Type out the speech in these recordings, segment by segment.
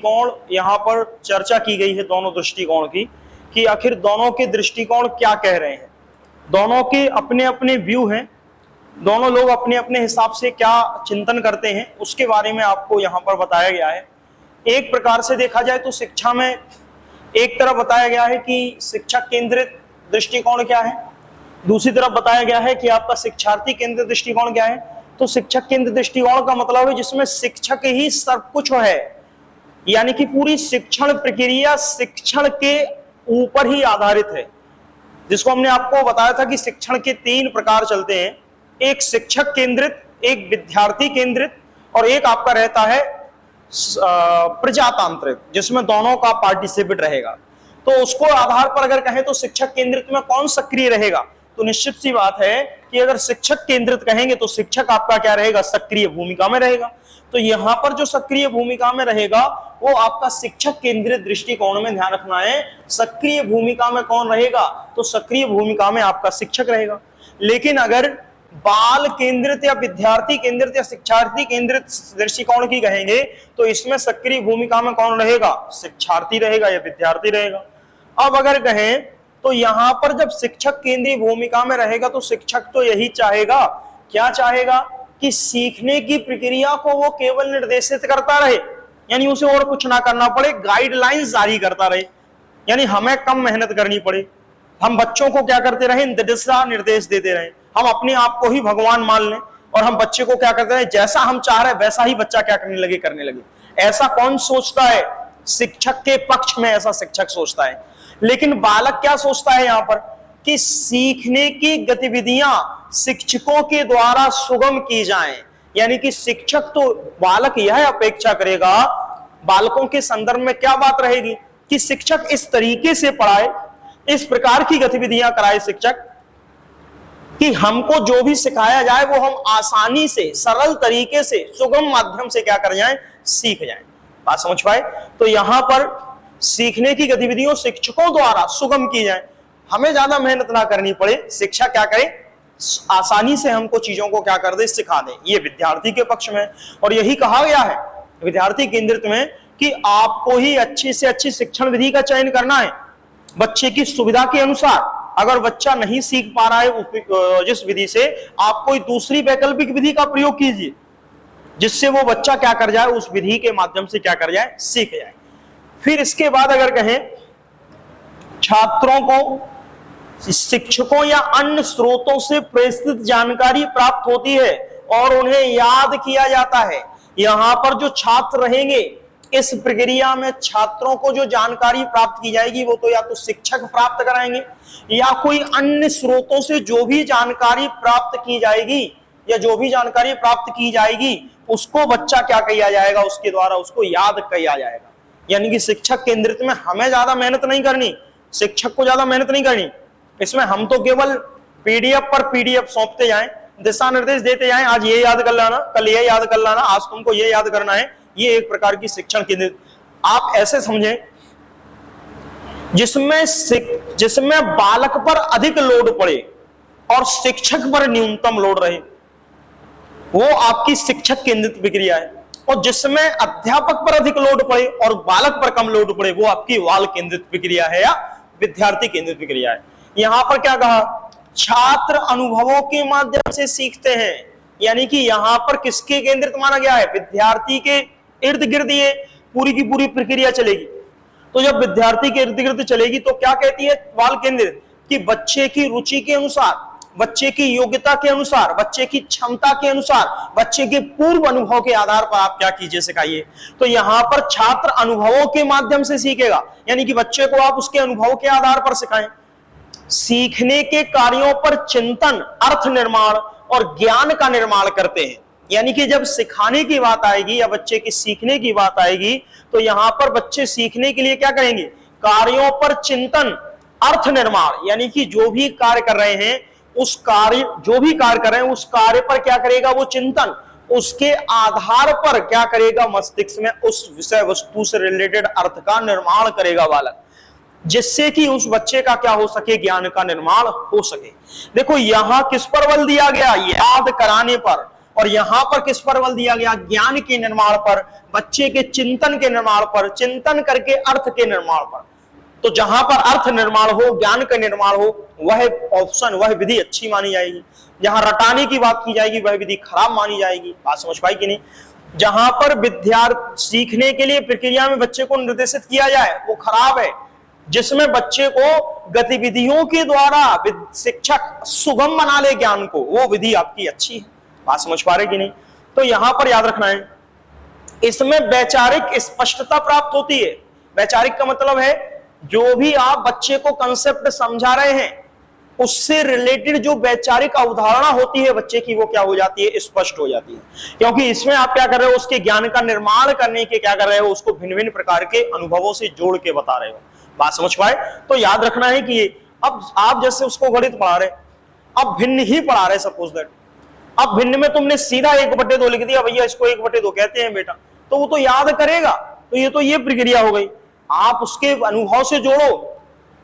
कौन यहाँ पर चर्चा की गई है दोनों दृष्टिकोण की, कि आखिर दोनों के दृष्टिकोण क्या कह रहे हैं। दोनों के अपने अपने व्यू हैं, दोनों लोग अपने अपने हिसाब से क्या चिंतन करते हैं उसके बारे में आपको यहाँ पर बताया गया है। एक प्रकार से देखा जाए तो शिक्षा में एक तरफ बताया गया है कि शिक्षक केंद्रित दृष्टिकोण क्या है, दूसरी तरफ बताया गया है कि आपका शिक्षार्थी केंद्रित दृष्टिकोण क्या है। तो शिक्षक केंद्रित दृष्टिकोण का मतलब है जिसमें शिक्षक ही सब कुछ है, यानी कि पूरी शिक्षण प्रक्रिया शिक्षण के ऊपर ही आधारित है। जिसको हमने आपको बताया था कि शिक्षण के 3 प्रकार चलते हैं, एक शिक्षक केंद्रित, एक विद्यार्थी केंद्रित और एक आपका रहता है प्रजातांत्रिक, जिसमें दोनों का पार्टिसिपेट रहेगा। तो उसको आधार पर अगर कहें तो शिक्षक केंद्रित में कौन सक्रिय रहेगा, तो निश्चित सी बात है कि अगर शिक्षक केंद्रित कहेंगे तो शिक्षक आपका क्या रहेगा, सक्रिय भूमिका में रहेगा। तो यहां पर जो सक्रिय भूमिका में रहेगा वो आपका शिक्षक केंद्रित दृष्टिकोण में ध्यान रखना है। सक्रिय भूमिका में कौन रहेगा, तो सक्रिय भूमिका में आपका शिक्षक रहेगा। लेकिन अगर बाल केंद्रित या विद्यार्थी केंद्रित या शिक्षार्थी केंद्रित दृष्टिकोण की कहेंगे तो इसमें सक्रिय भूमिका में कौन रहेगा, शिक्षार्थी रहेगा या विद्यार्थी रहेगा। अब अगर कहें तो यहां पर जब शिक्षक केंद्रीय भूमिका में रहेगा तो शिक्षक तो यही चाहेगा, क्या चाहेगा कि सीखने की प्रक्रिया को वो केवल निर्देशित करता रहे, यानी उसे और कुछ ना करना पड़े, गाइडलाइंस जारी करता रहे, यानी हमें कम मेहनत करनी पड़े। हम बच्चों को क्या करते रहे, दिशा निर्देश देते रहे, हम अपने आप को ही भगवान मान लें और हम बच्चे को क्या करते रहे, जैसा हम चाह रहे वैसा ही बच्चा क्या करने लगे। ऐसा कौन सोचता है, शिक्षक के पक्ष में ऐसा शिक्षक सोचता है। लेकिन बालक क्या सोचता है यहाँ पर कि सीखने की गतिविधियां शिक्षकों के द्वारा सुगम की जाएं, यानी कि शिक्षक तो बालक यह अपेक्षा करेगा, बालकों के संदर्भ में क्या बात रहेगी कि शिक्षक इस तरीके से पढ़ाए, इस प्रकार की गतिविधियां कराए शिक्षक कि हमको जो भी सिखाया जाए वो हम आसानी से, सरल तरीके से, सुगम माध्यम से क्या कर जाएं, सीख जाएं। बात समझ पाए। तो यहां पर सीखने की गतिविधियों शिक्षकों द्वारा सुगम की जाए, हमें ज्यादा मेहनत ना करनी पड़े, शिक्षा क्या करे, आसानी से हमको चीजों को क्या कर दे, सिखा दे। ये विद्यार्थी के पक्ष में, और यही कहा गया है विद्यार्थी केंद्रित में कि आपको ही अच्छी से अच्छी शिक्षण विधि का चयन करना है बच्चे की सुविधा के अनुसार। अगर बच्चा नहीं सीख पा रहा है जिस विधि से, आप कोई दूसरी वैकल्पिक विधि का प्रयोग कीजिए जिससे वो बच्चा क्या कर जाए, उस विधि के माध्यम से क्या कर जाए, सीख जाए। फिर इसके बाद अगर कहें छात्रों को शिक्षकों या अन्य स्रोतों से प्रेषित जानकारी प्राप्त होती है और उन्हें याद किया जाता है। यहां पर जो छात्र रहेंगे इस प्रक्रिया में छात्रों को जो जानकारी प्राप्त की जाएगी वो तो या तो शिक्षक प्राप्त कराएंगे या कोई अन्य स्रोतों से जो भी जानकारी प्राप्त की जाएगी या जो भी जानकारी प्राप्त की जाएगी उसको बच्चा क्या किया जाएगा, उसके द्वारा उसको याद किया जाएगा। यानी कि शिक्षक केंद्रित में हमें ज्यादा मेहनत नहीं करनी, शिक्षक को ज्यादा मेहनत नहीं करनी। इसमें हम तो केवल पीडीएफ पर पीडीएफ सौंपते जाएं, दिशा निर्देश देते जाएं, आज ये याद कर लाना, कल ये याद कर लाना, आज तुमको ये याद करना है। ये एक प्रकार की शिक्षण केंद्रित, आप ऐसे समझें जिसमें बालक पर अधिक लोड पड़े और शिक्षक पर न्यूनतम लोड रहे, वो आपकी शिक्षक केंद्रित प्रक्रिया है। और जिसमें अध्यापक पर अधिक लोड पड़े और बालक पर कम लोड पड़े वो आपकी बाल केंद्रित प्रक्रिया है या विद्यार्थी केंद्रित प्रक्रिया है। यहां पर क्या कहा, छात्र अनुभवों के माध्यम से सीखते हैं, यानी कि यहां पर किसके केंद्रित माना गया है, विद्यार्थी के इर्द गिर्द ये पूरी की पूरी प्रक्रिया चलेगी। तो जब विद्यार्थी के इर्द गिर्द चलेगी तो क्या कहती है बाल केंद्रित, कि बच्चे की रुचि के अनुसार, बच्चे की योग्यता के अनुसार, बच्चे की क्षमता के अनुसार, बच्चे के पूर्व अनुभव के आधार पर आप क्या कीजिए, सिखाइए। तो यहां पर छात्र अनुभवों के माध्यम से सीखेगा, यानी कि बच्चे को आप उसके अनुभव के आधार पर सिखाएं। सीखने के कार्यों पर चिंतन, अर्थ निर्माण और ज्ञान का निर्माण करते हैं। यानी कि जब सिखाने की बात आएगी या बच्चे की सीखने की बात आएगी तो यहां पर बच्चे सीखने के लिए क्या करेंगे, कार्यों पर चिंतन, अर्थ निर्माण, यानी कि जो भी कार्य कर रहे हैं उस कार्य, जो भी कार्य कर रहे हैं उस कार्य पर क्या करेगा वो चिंतन, उसके आधार पर क्या करेगा, मस्तिष्क में उस विषय वस्तु से रिलेटेड अर्थ का निर्माण करेगा बालक, जिससे कि उस बच्चे का क्या हो सके, ज्ञान का निर्माण हो सके। देखो यहां किस पर बल दिया गया, याद कराने पर। और यहां पर किस पर बल दिया गया? ज्ञान के निर्माण पर, बच्चे के चिंतन के निर्माण पर, चिंतन करके अर्थ के निर्माण पर। तो जहां पर अर्थ निर्माण हो, ज्ञान का निर्माण हो, वह ऑप्शन, वह विधि अच्छी मानी जाएगी। जहां रटाने की बात की जाएगी वह विधि खराब मानी जाएगी। बात समझ पाई कि नहीं? जहां पर विद्यार्थी सीखने के लिए प्रक्रिया में बच्चे को निर्देशित किया जाए वो खराब है। जिसमें बच्चे को गतिविधियों के द्वारा शिक्षक सुगम बना ले ज्ञान को, वो विधि आपकी अच्छी है। बात समझ पा रहे कि नहीं? तो यहां पर याद रखना है, इसमें वैचारिक स्पष्टता प्राप्त होती है। वैचारिक का मतलब है जो भी आप बच्चे को कंसेप्ट समझा रहे हैं उससे रिलेटेड जो वैचारिक अवधारणा होती है बच्चे की, वो क्या हो जाती है? स्पष्ट हो जाती है। क्योंकि इसमें आप क्या कर रहे हो? उसके ज्ञान का निर्माण करने के क्या कर रहे हो? उसको भिन्न भिन्न प्रकार के अनुभवों से जोड़ के बता रहे हो। बात समझ पाए? तो याद रखना है कि अब आप जैसे उसको गणित पढ़ा रहे, अब भिन्न ही पढ़ा रहे, सपोज दैट अब भिन्न में तुमने सीधा 1/2 लिख दिया, भैया इसको 1/2 कहते हैं बेटा, तो वो तो याद करेगा। तो ये प्रक्रिया हो गई। आप उसके अनुभव से जोड़ो।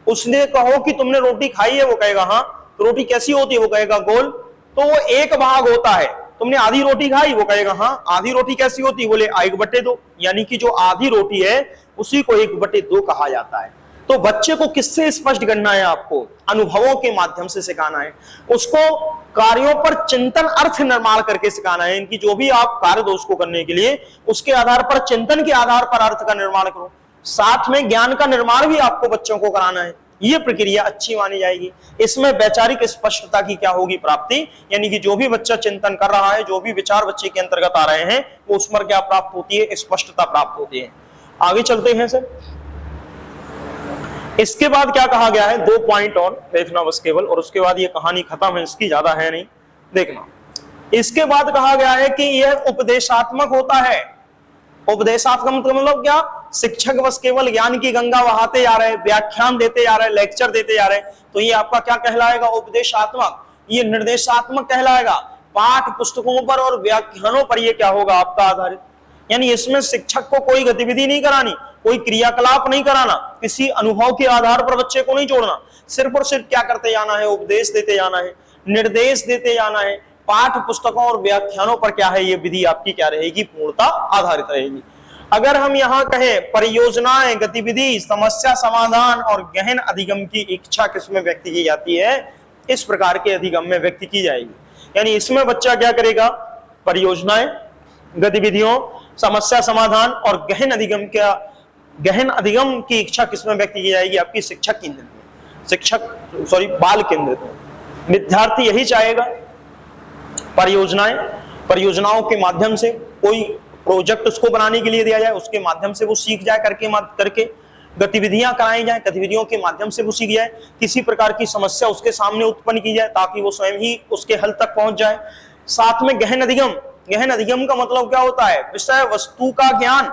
उसने कहो कि तुमने रोटी खाई है, वो कहेगा हाँ। तो रोटी कैसी होती है? वो कहेगा गोल। तो वो एक भाग होता है। तुमने आधी रोटी खाई, वो कहेगा हाँ। आधी रोटी कैसी होती है? बोले 1/2। यानी कि जो आधी रोटी है उसी को 1/2 कहा जाता है। तो बच्चे को किससे स्पष्ट करना है? आपको अनुभवों के माध्यम से सिखाना है। उसको कार्यों पर चिंतन अर्थ निर्माण करके सिखाना है। इनकी जो भी आप कार्य दो उसको करने के लिए उसके आधार पर, चिंतन के आधार पर अर्थ का निर्माण करो। साथ में ज्ञान का निर्माण भी आपको बच्चों को कराना है। यह प्रक्रिया अच्छी मानी जाएगी। इसमें वैचारिक स्पष्टता की क्या होगी? प्राप्ति। यानी कि जो भी बच्चा चिंतन कर रहा है, जो भी विचार बच्चे के अंतर्गत आ रहे हैं, वो उस पर क्या प्राप्त होती है? स्पष्टता प्राप्त होती है। आगे चलते हैं सर। इसके बाद क्या कहा गया है? 2 पॉइंट और देखना बस केवल, और उसके बाद ये कहानी खत्म है, इसकी ज्यादा है नहीं, देखना। इसके बाद कहा गया है कि यह उपदेशात्मक होता है। उपदेशात्मक मतलब क्या? शिक्षक बस केवल ज्ञान की गंगा बहाते जा रहे, व्याख्यान देते जा रहे, लेक्चर देते जा रहे, तो ये आपका क्या कहलाएगा? उपदेशात्मक। ये निर्देशात्मक कहलाएगा। पाठ पुस्तकों पर और व्याख्यानों पर ये क्या होगा? आपका आधारित। यानी इसमें शिक्षक को कोई गतिविधि नहीं करानी, कोई क्रियाकलाप नहीं कराना, किसी अनुभव के आधार पर बच्चे को नहीं जोड़ना। सिर्फ और सिर्फ क्या करते जाना है? उपदेश देते जाना है, निर्देश देते जाना है। पाठ पुस्तकों और व्याख्यानों पर क्या है? ये विधि आपकी क्या रहेगी? पूर्णता आधारित रहेगी। अगर हम यहाँ कहें परियोजनाएं, गतिविधि, समस्या समाधान और गहन अधिगम की इच्छा किसमें व्यक्त की जाती है? इस प्रकार के अधिगम में व्यक्त की जाएगी। यानी इसमें बच्चा क्या करेगा? परियोजनाएं, गतिविधियों, समस्या समाधान और गहन अधिगम की इच्छा किसमें व्यक्त की जाएगी? आपकी शिक्षक केंद्रित में, बाल केंद्रित में। विद्यार्थी यही चाहेगा। परियोजनाओं के माध्यम से कोई प्रोजेक्ट उसको बनाने के लिए दिया जाए, उसके माध्यम से वो सीख जाए, करके गतिविधियां कराई जाए, गतिविधियों के माध्यम से वो सीख जाए। किसी प्रकार की समस्या उसके सामने उत्पन्न की जाए ताकि वो स्वयं ही उसके हल तक पहुंच जाए। साथ में गहन अधिगम का मतलब क्या होता है? विषय वस्तु का ज्ञान।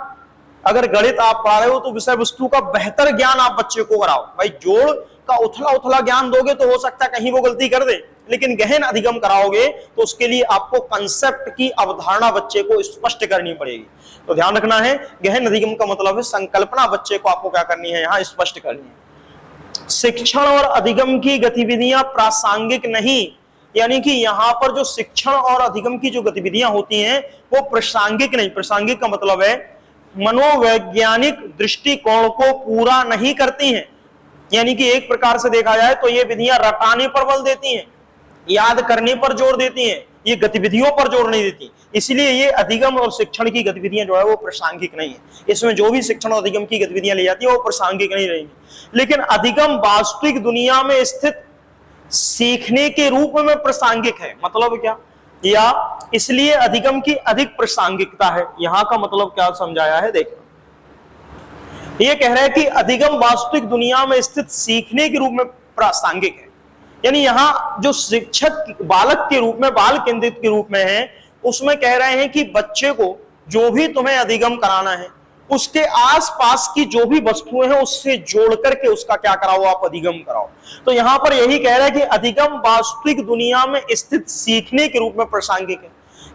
अगर गणित आप पढ़ा रहे हो तो विषय वस्तु का बेहतर ज्ञान आप बच्चे को कराओ। भाई जोड़ का उथला ज्ञान दोगे तो हो सकता है कहीं वो गलती कर दे, लेकिन गहन अधिगम कराओगे तो उसके लिए आपको कंसेप्ट की अवधारणा बच्चे को स्पष्ट करनी पड़ेगी। तो ध्यान रखना है, गहन अधिगम का मतलब है संकल्पना बच्चे को आपको क्या करनी है? यहाँ स्पष्ट करनी है। शिक्षण और अधिगम की गतिविधियां प्रासंगिक नहीं, यानी कि यहाँ पर जो शिक्षण और अधिगम की जो गतिविधियां होती हैं वो प्रासंगिक नहीं। प्रासंगिक का मतलब है मनोवैज्ञानिक दृष्टिकोण को पूरा नहीं करती हैं। यानी कि एक प्रकार से देखा जाए तो ये विधियां रटाने पर बल देती हैं, याद करने पर जोर देती हैं, ये गतिविधियों पर जोर नहीं देती। इसलिए ये अधिगम और शिक्षण की गतिविधियां जो है वो प्रासंगिक नहीं है। इसमें जो भी शिक्षण और अधिगम की गतिविधियां ली जाती है वो प्रासंगिक नहीं रहेंगी। लेकिन अधिगम वास्तविक दुनिया में स्थित सीखने के रूप में प्रासंगिक है। मतलब क्या? या इसलिए अधिगम की अधिक प्रासंगिकता है। यहां का मतलब क्या समझाया है? देखो, ये कह रहा है कि अधिगम वास्तविक दुनिया में स्थित सीखने के रूप में प्रासंगिक है। यानी यहां जो शिक्षक बालक के रूप में, बाल केंद्रित के रूप में है, उसमें कह रहे हैं कि बच्चे को जो भी तुम्हें अधिगम कराना है उसके आसपास की जो भी वस्तुएं हैं उससे जोड़ करके उसका क्या कराओ? आप अधिगम कराओ। तो यहां पर यही कह रहा है कि अधिगम वास्तविक दुनिया में स्थित सीखने के रूप में प्रासंगिक है।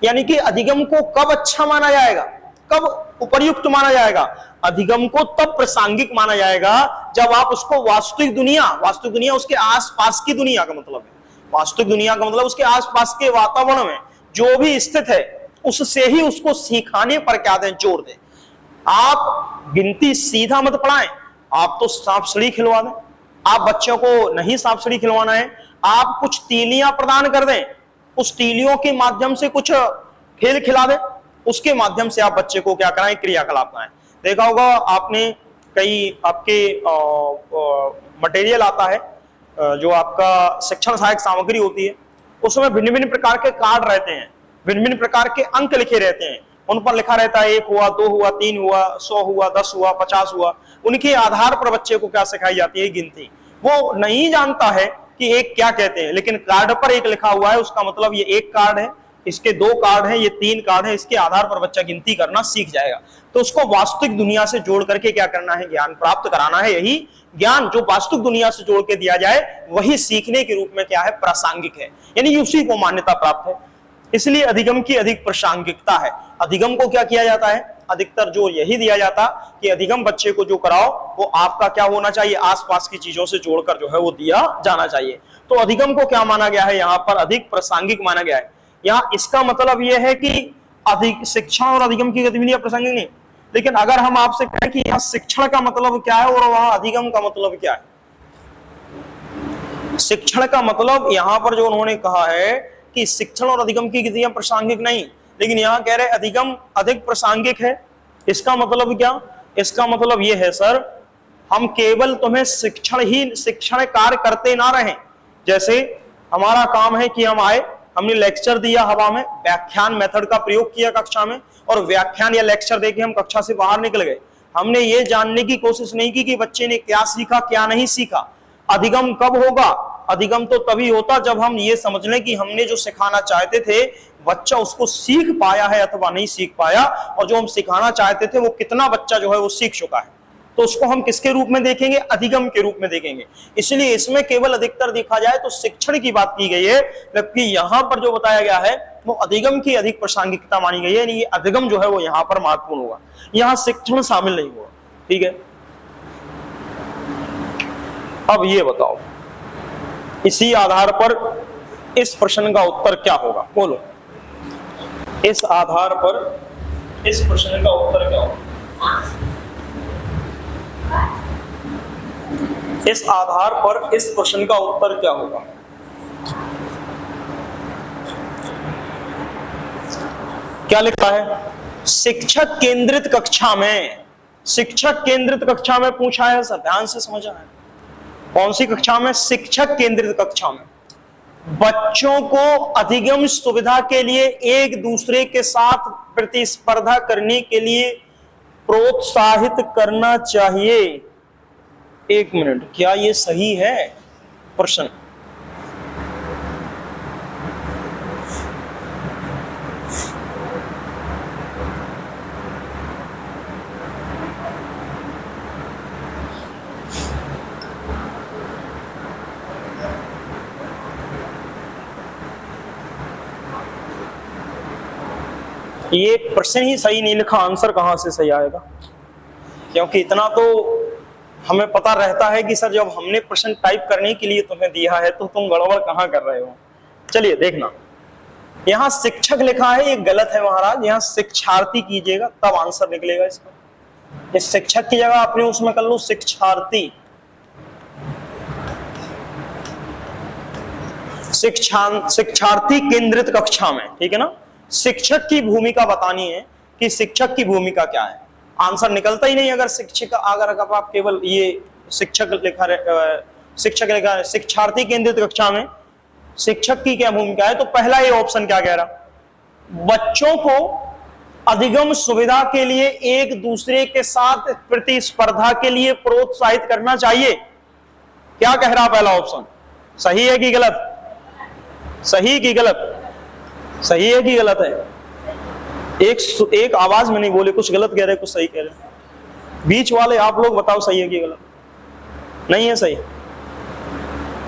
यानी कि अधिगम को कब अच्छा माना जाएगा, कब उपयुक्त माना जाएगा? अधिगम को तब प्रासंगिक माना जाएगा जब आप उसको वास्तविक दुनिया उसके आसपास की दुनिया का मतलब है, वास्तविक दुनिया का मतलब उसके आसपास के वातावरण में जो भी स्थित है उससे ही उसको सिखाने पर क्या दें, जोर दें। आप गिनती सीधा मत पढ़ाएं, आप तो सांप सीढ़ी खिलवा दें। आप बच्चों को नहीं सांप सीढ़ी खिलवाना है, आप कुछ तीलियां प्रदान कर दें, उस तीलियों के माध्यम से कुछ खेल खिला दें, उसके माध्यम से आप बच्चे को क्या कराएं, क्रियाकलाप कराएं। देखा होगा आपने, कई आपके मटेरियल आता है, जो आपका शिक्षण सहायक सामग्री होती है, उसमें भिन्न भिन्न प्रकार के कार्ड रहते हैं, भिन्न भिन्न प्रकार के अंक लिखे रहते हैं, उन पर लिखा रहता है 1 हुआ, 2 हुआ, 3 हुआ, 100 हुआ, 10 हुआ, 50 हुआ। उनके आधार पर बच्चे को क्या सिखाई जाती है, गिनती। वो नहीं जानता है कि एक क्या कहते हैं, लेकिन कार्ड पर एक लिखा हुआ है, उसका मतलब ये एक कार्ड है, इसके 2 कार्ड है, ये 3 कार्ड है, इसके आधार पर बच्चा गिनती करना सीख जाएगा। तो उसको वास्तविक दुनिया से जोड़ करके क्या करना है, ज्ञान प्राप्त कराना है। यही ज्ञान जो वास्तविक दुनिया से जोड़ के दिया जाए वही सीखने के रूप में क्या है, प्रासंगिक है, यानी उसी को मान्यता प्राप्त है। इसलिए अधिगम की अधिक प्रासंगिकता है। अधिगम को क्या किया जाता है, अधिकतर जोर यही दिया जाता कि अधिगम बच्चे को जो कराओ वो आपका क्या होना चाहिए, आसपास की चीजों से जोड़कर जो है वो दिया जाना चाहिए। तो अधिगम को क्या माना गया है, यहाँ पर अधिक प्रासंगिक माना गया है। यहाँ इसका मतलब यह है कि अधिक शिक्षण और अधिगम की गतिविधियां प्रासंगिक नहीं, लेकिन अगर हम आपसे कहें कि यहाँ शिक्षण का मतलब क्या है और वहां अधिगम का मतलब क्या है, शिक्षण का मतलब यहाँ पर जो उन्होंने कहा है कि शिक्षण और अधिगम की गतिविधियां प्रासंगिक नहीं, लेकिन यहाँ कह रहे अधिगम अधिक प्रासंगिक है। इसका मतलब क्या, इसका मतलब यह है सर, हम केवल तुम्हें शिक्षण कार्य करते ना रहें। जैसे हमारा काम है कि हम आए, हमने लेक्चर दिया हवा में, व्याख्यान मेथड का प्रयोग किया कक्षा में, और व्याख्यान या लेक्चर देके हम कक्षा से बाहर निकल गए। हमने ये जानने की कोशिश नहीं की कि बच्चे ने क्या सीखा क्या नहीं सीखा। अधिगम कब होगा, अधिगम तो तभी होता जब हम ये समझ लें कि हमने जो सिखाना चाहते थे बच्चा उसको सीख पाया है अथवा नहीं सीख पाया, और जो हम सिखाना चाहते थे वो कितना बच्चा जो है वो सीख चुका है। तो उसको हम किसके रूप में देखेंगे, अधिगम के रूप में देखेंगे। इसलिए इसमें केवल अधिकतर देखा जाए तो शिक्षण की बात की गई है, जबकि यहां पर जो बताया गया है वो अधिगम की अधिक प्रासंगिकता मानी गई है, यानी अधिगम जो है वो यहां पर महत्वपूर्ण होगा, यहां शिक्षण शामिल नहीं होगा। ठीक है, अब ये बताओ इसी आधार पर इस प्रश्न का उत्तर क्या होगा, बोलो। इस आधार पर इस प्रश्न का उत्तर क्या होगा, इस आधार पर इस प्रश्न का उत्तर क्या होगा। क्या लिखा है, शिक्षक केंद्रित कक्षा में, शिक्षक केंद्रित कक्षा में पूछा है सर, ध्यान से समझना है। कौन सी कक्षा में, शिक्षक केंद्रित कक्षा में। बच्चों को अधिगम सुविधा के लिए एक दूसरे के साथ प्रतिस्पर्धा करने के लिए प्रोत्साहित करना चाहिए। एक मिनट, क्या ये सही है प्रश्न? ये प्रश्न ही सही नहीं लिखा, आंसर कहां से सही आएगा? क्योंकि इतना तो हमें पता रहता है कि सर जब हमने प्रश्न टाइप करने के लिए तुम्हें दिया है तो तुम गड़बड़ कहां कर रहे हो। चलिए देखना, यहां शिक्षक लिखा है, ये गलत है महाराज, यहां शिक्षार्थी कीजिएगा तब आंसर निकलेगा इसका। इस शिक्षक की जगह आपने उसमें कर लो शिक्षार्थी। शिक्षार्थी केंद्रित कक्षा में, ठीक है ना। शिक्षक की भूमिका बतानी है कि शिक्षक की भूमिका क्या है, आंसर निकलता ही नहीं अगर शिक्षक, अगर आप केवल ये शिक्षक लिखा है। शिक्षार्थी केंद्रित कक्षा में शिक्षक की क्या भूमिका है, तो पहला ये ऑप्शन क्या कह रहा, बच्चों को अधिगम सुविधा के लिए एक दूसरे के साथ प्रतिस्पर्धा के लिए प्रोत्साहित करना चाहिए। क्या कह रहा पहला ऑप्शन, सही है कि गलत? सही कि गलत? सही है कि गलत है? एक आवाज में नहीं बोले, कुछ गलत कह रहे कुछ सही कह रहे। बीच वाले आप लोग बताओ सही है कि गलत? नहीं है सही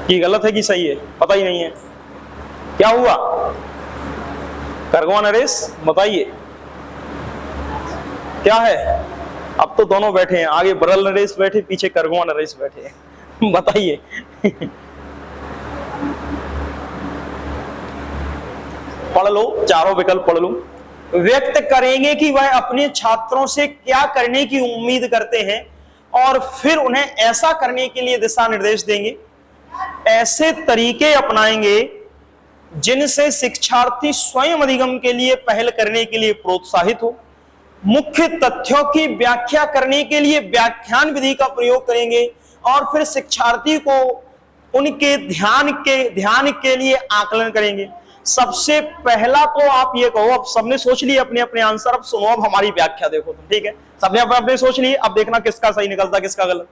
कि गलत है कि सही है, पता ही नहीं है। क्या हुआ, करगवा नरेश बताइए क्या है? अब तो दोनों बैठे हैं, आगे बरल नरेश बैठे, पीछे करगवा नरेश बैठे हैं। बताइए। पढ़ लो, चारों विकल्प पढ़ लो। व्यक्त करेंगे कि वह अपने छात्रों से क्या करने की उम्मीद करते हैं और फिर उन्हें ऐसा करने के लिए दिशा निर्देश देंगे। ऐसे तरीके अपनाएंगे जिनसे शिक्षार्थी स्वयं अधिगम के लिए पहल करने के लिए प्रोत्साहित हो। मुख्य तथ्यों की व्याख्या करने के लिए व्याख्यान विधि का प्रयोग करेंगे और फिर शिक्षार्थी को उनके ध्यान के लिए आकलन करेंगे। सबसे पहला तो आप ये कहो, अब सबने सोच लिए अपने अपने आंसर, अब सुनो, अब हमारी व्याख्या देखो तुम, ठीक है? सबने अपने सोच लिए, अब देखना किसका सही निकलता किसका गलत।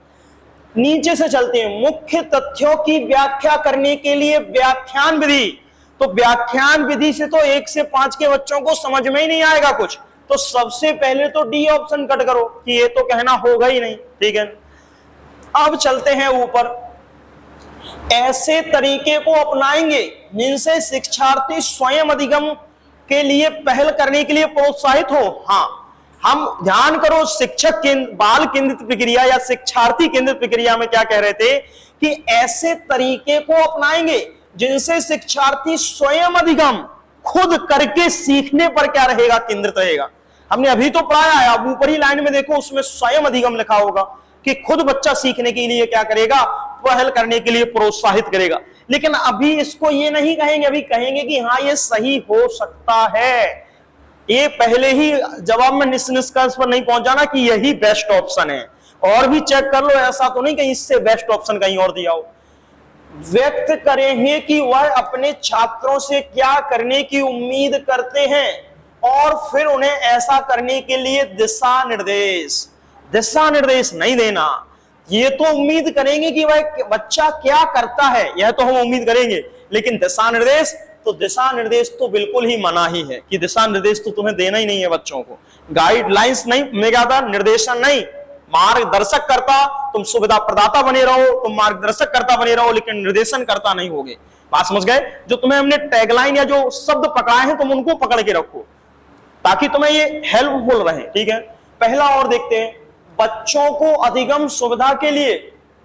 नीचे से चलते हैं। मुख्य तथ्यों की व्याख्या करने के लिए व्याख्यान विधि, तो व्याख्यान विधि से तो 1 से 5 के बच्चों को समझ में ही नहीं आएगा कुछ, तो सबसे पहले तो डी ऑप्शन कट करो कि ये तो कहना होगा ही नहीं, ठीक है? अब चलते हैं ऊपर। ऐसे तरीके को अपनाएंगे जिनसे शिक्षार्थी स्वयं अधिगम के लिए पहल करने के लिए प्रोत्साहित हो। हाँ, हम ध्यान करो, शिक्षक बाल केंद्रित प्रक्रिया या शिक्षार्थी केंद्रित प्रक्रिया में क्या कह रहे थे कि ऐसे तरीके को अपनाएंगे जिनसे शिक्षार्थी स्वयं अधिगम खुद करके सीखने पर क्या रहेगा, केंद्रित रहेगा। हमने अभी तो पढ़ाया है, अब ऊपरी लाइन में देखो, उसमें स्वयं अधिगम लिखा होगा कि खुद बच्चा सीखने के लिए क्या करेगा, पहल करने के लिए प्रोत्साहित करेगा। लेकिन अभी इसको ये नहीं कहेंगे, अभी कहेंगे कि हाँ ये सही हो सकता है। ये पहले ही जवाब में निष्कर्ष पर नहीं पहुंच जाना कि यही बेस्ट ऑप्शन है, और भी चेक कर लो, ऐसा तो नहीं कि इससे बेस्ट ऑप्शन कहीं और दिया हो। व्यक्त करेंगे कि वह अपने छात्रों से क्या करने की उम्मीद करते हैं और फिर उन्हें ऐसा करने के लिए दिशा निर्देश नहीं देना। ये तो उम्मीद करेंगे कि वह बच्चा क्या करता है, यह तो हम उम्मीद करेंगे, लेकिन दिशा निर्देश तो बिल्कुल ही मना ही है कि दिशा निर्देश तो तुम्हें देना ही नहीं है बच्चों को। गाइडलाइंस नहीं, मैं क्या था, निर्देशन नहीं, मार्गदर्शक करता, तुम सुविधा प्रदाता बने रहो, तुम मार्गदर्शक करता बने रहो, लेकिन निर्देशन करता नहीं होगे। बात समझ गए? जो तुम्हें हमने टैगलाइन या जो शब्द पकड़ाए हैं तुम उनको पकड़ के रखो ताकि तुम्हें ये हेल्पफुल रहे, ठीक है? पहला और देखते हैं। बच्चों को अधिगम सुविधा के लिए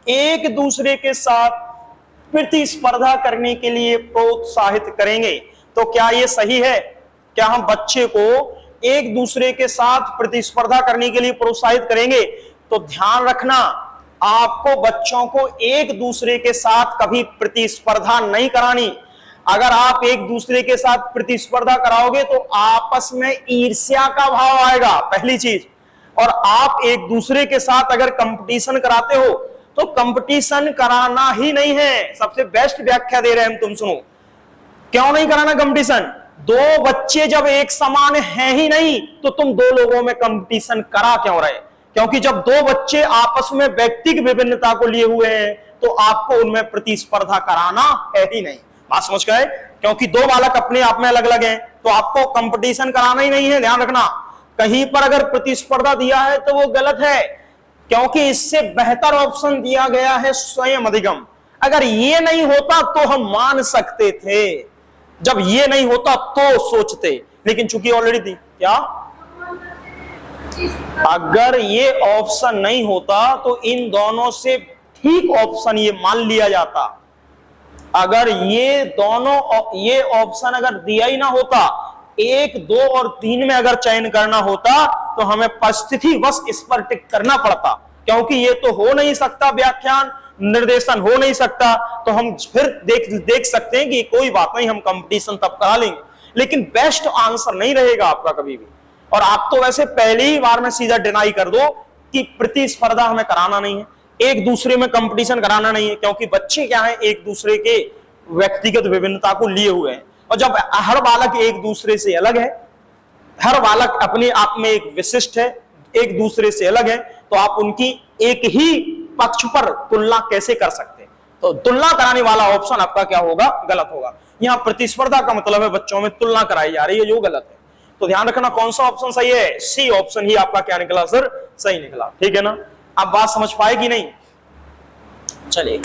एक दूसरे के साथ प्रतिस्पर्धा करने के लिए प्रोत्साहित करेंगे। तो क्या ये सही है? क्या हम बच्चे को एक दूसरे के साथ प्रतिस्पर्धा करने के लिए प्रोत्साहित करेंगे? तो ध्यान रखना, आपको बच्चों को एक दूसरे के साथ कभी प्रतिस्पर्धा नहीं करानी। अगर आप एक दूसरे के साथ प्रतिस्पर्धा कराओगे तो आपस में ईर्ष्या का भाव आएगा, पहली चीज। और आप एक दूसरे के साथ अगर कंपटीशन कराते हो तो कंपटीशन कराना ही नहीं है। सबसे बेस्ट व्याख्या दे रहे हैं हम, तुम सुनो। क्यों नहीं कराना कंपटीशन? दो बच्चे जब एक समान हैं ही नहीं तो तुम दो लोगों में कंपटीशन करा क्यों रहे? क्योंकि जब दो बच्चे आपस में व्यक्तिगत विभिन्नता को लिए हुए हैं तो आपको उनमें प्रतिस्पर्धा कराना है ही नहीं। बात समझ गए? क्योंकि दो बालक अपने आप में अलग अलग हैं तो आपको कंपटीशन कराना ही नहीं है। ध्यान रखना, कहीं पर अगर प्रतिस्पर्धा दिया है तो वो गलत है, क्योंकि इससे बेहतर ऑप्शन दिया गया है स्वयं अधिगम। अगर ये नहीं होता तो हम मान सकते थे, जब ये नहीं होता तो सोचते, लेकिन चूंकि ऑलरेडी थी। क्या अगर ये ऑप्शन नहीं होता तो इन दोनों से ठीक ऑप्शन ये मान लिया जाता। अगर ये ऑप्शन अगर दिया ही ना होता, 1, 2 और 3 में अगर चयन करना होता तो हमें परिस्थिति बस इस पर टिक करना पड़ता, क्योंकि ये तो हो नहीं सकता, व्याख्यान निर्देशन हो नहीं सकता। तो हम फिर देख सकते हैं कि कोई बात नहीं, हम कंपटीशन तब करा लेंगे, लेकिन बेस्ट आंसर नहीं रहेगा आपका कभी भी। और आप तो वैसे पहली ही बार में सीधा डिनाई कर दो कि प्रतिस्पर्धा हमें कराना नहीं है, एक दूसरे में कंपटीशन कराना नहीं है, क्योंकि बच्चे क्या है, एक दूसरे के व्यक्तिगत विभिन्नता को लिए हुए हैं। और जब हर बालक एक दूसरे से अलग है, हर बालक अपने आप में एक विशिष्ट है, एक दूसरे से अलग है, तो आप उनकी एक ही पक्ष पर तुलना कैसे कर सकते हैं? तो तुलना कराने वाला ऑप्शन आपका क्या होगा? गलत होगा। यहां प्रतिस्पर्धा का मतलब है बच्चों में तुलना कराई जा रही है, जो गलत है। तो ध्यान रखना कौन सा ऑप्शन सही है? सी ऑप्शन ही आपका क्या निकला सर? सही निकला, ठीक है ना? अब बात समझ पाए कि नहीं? चलिए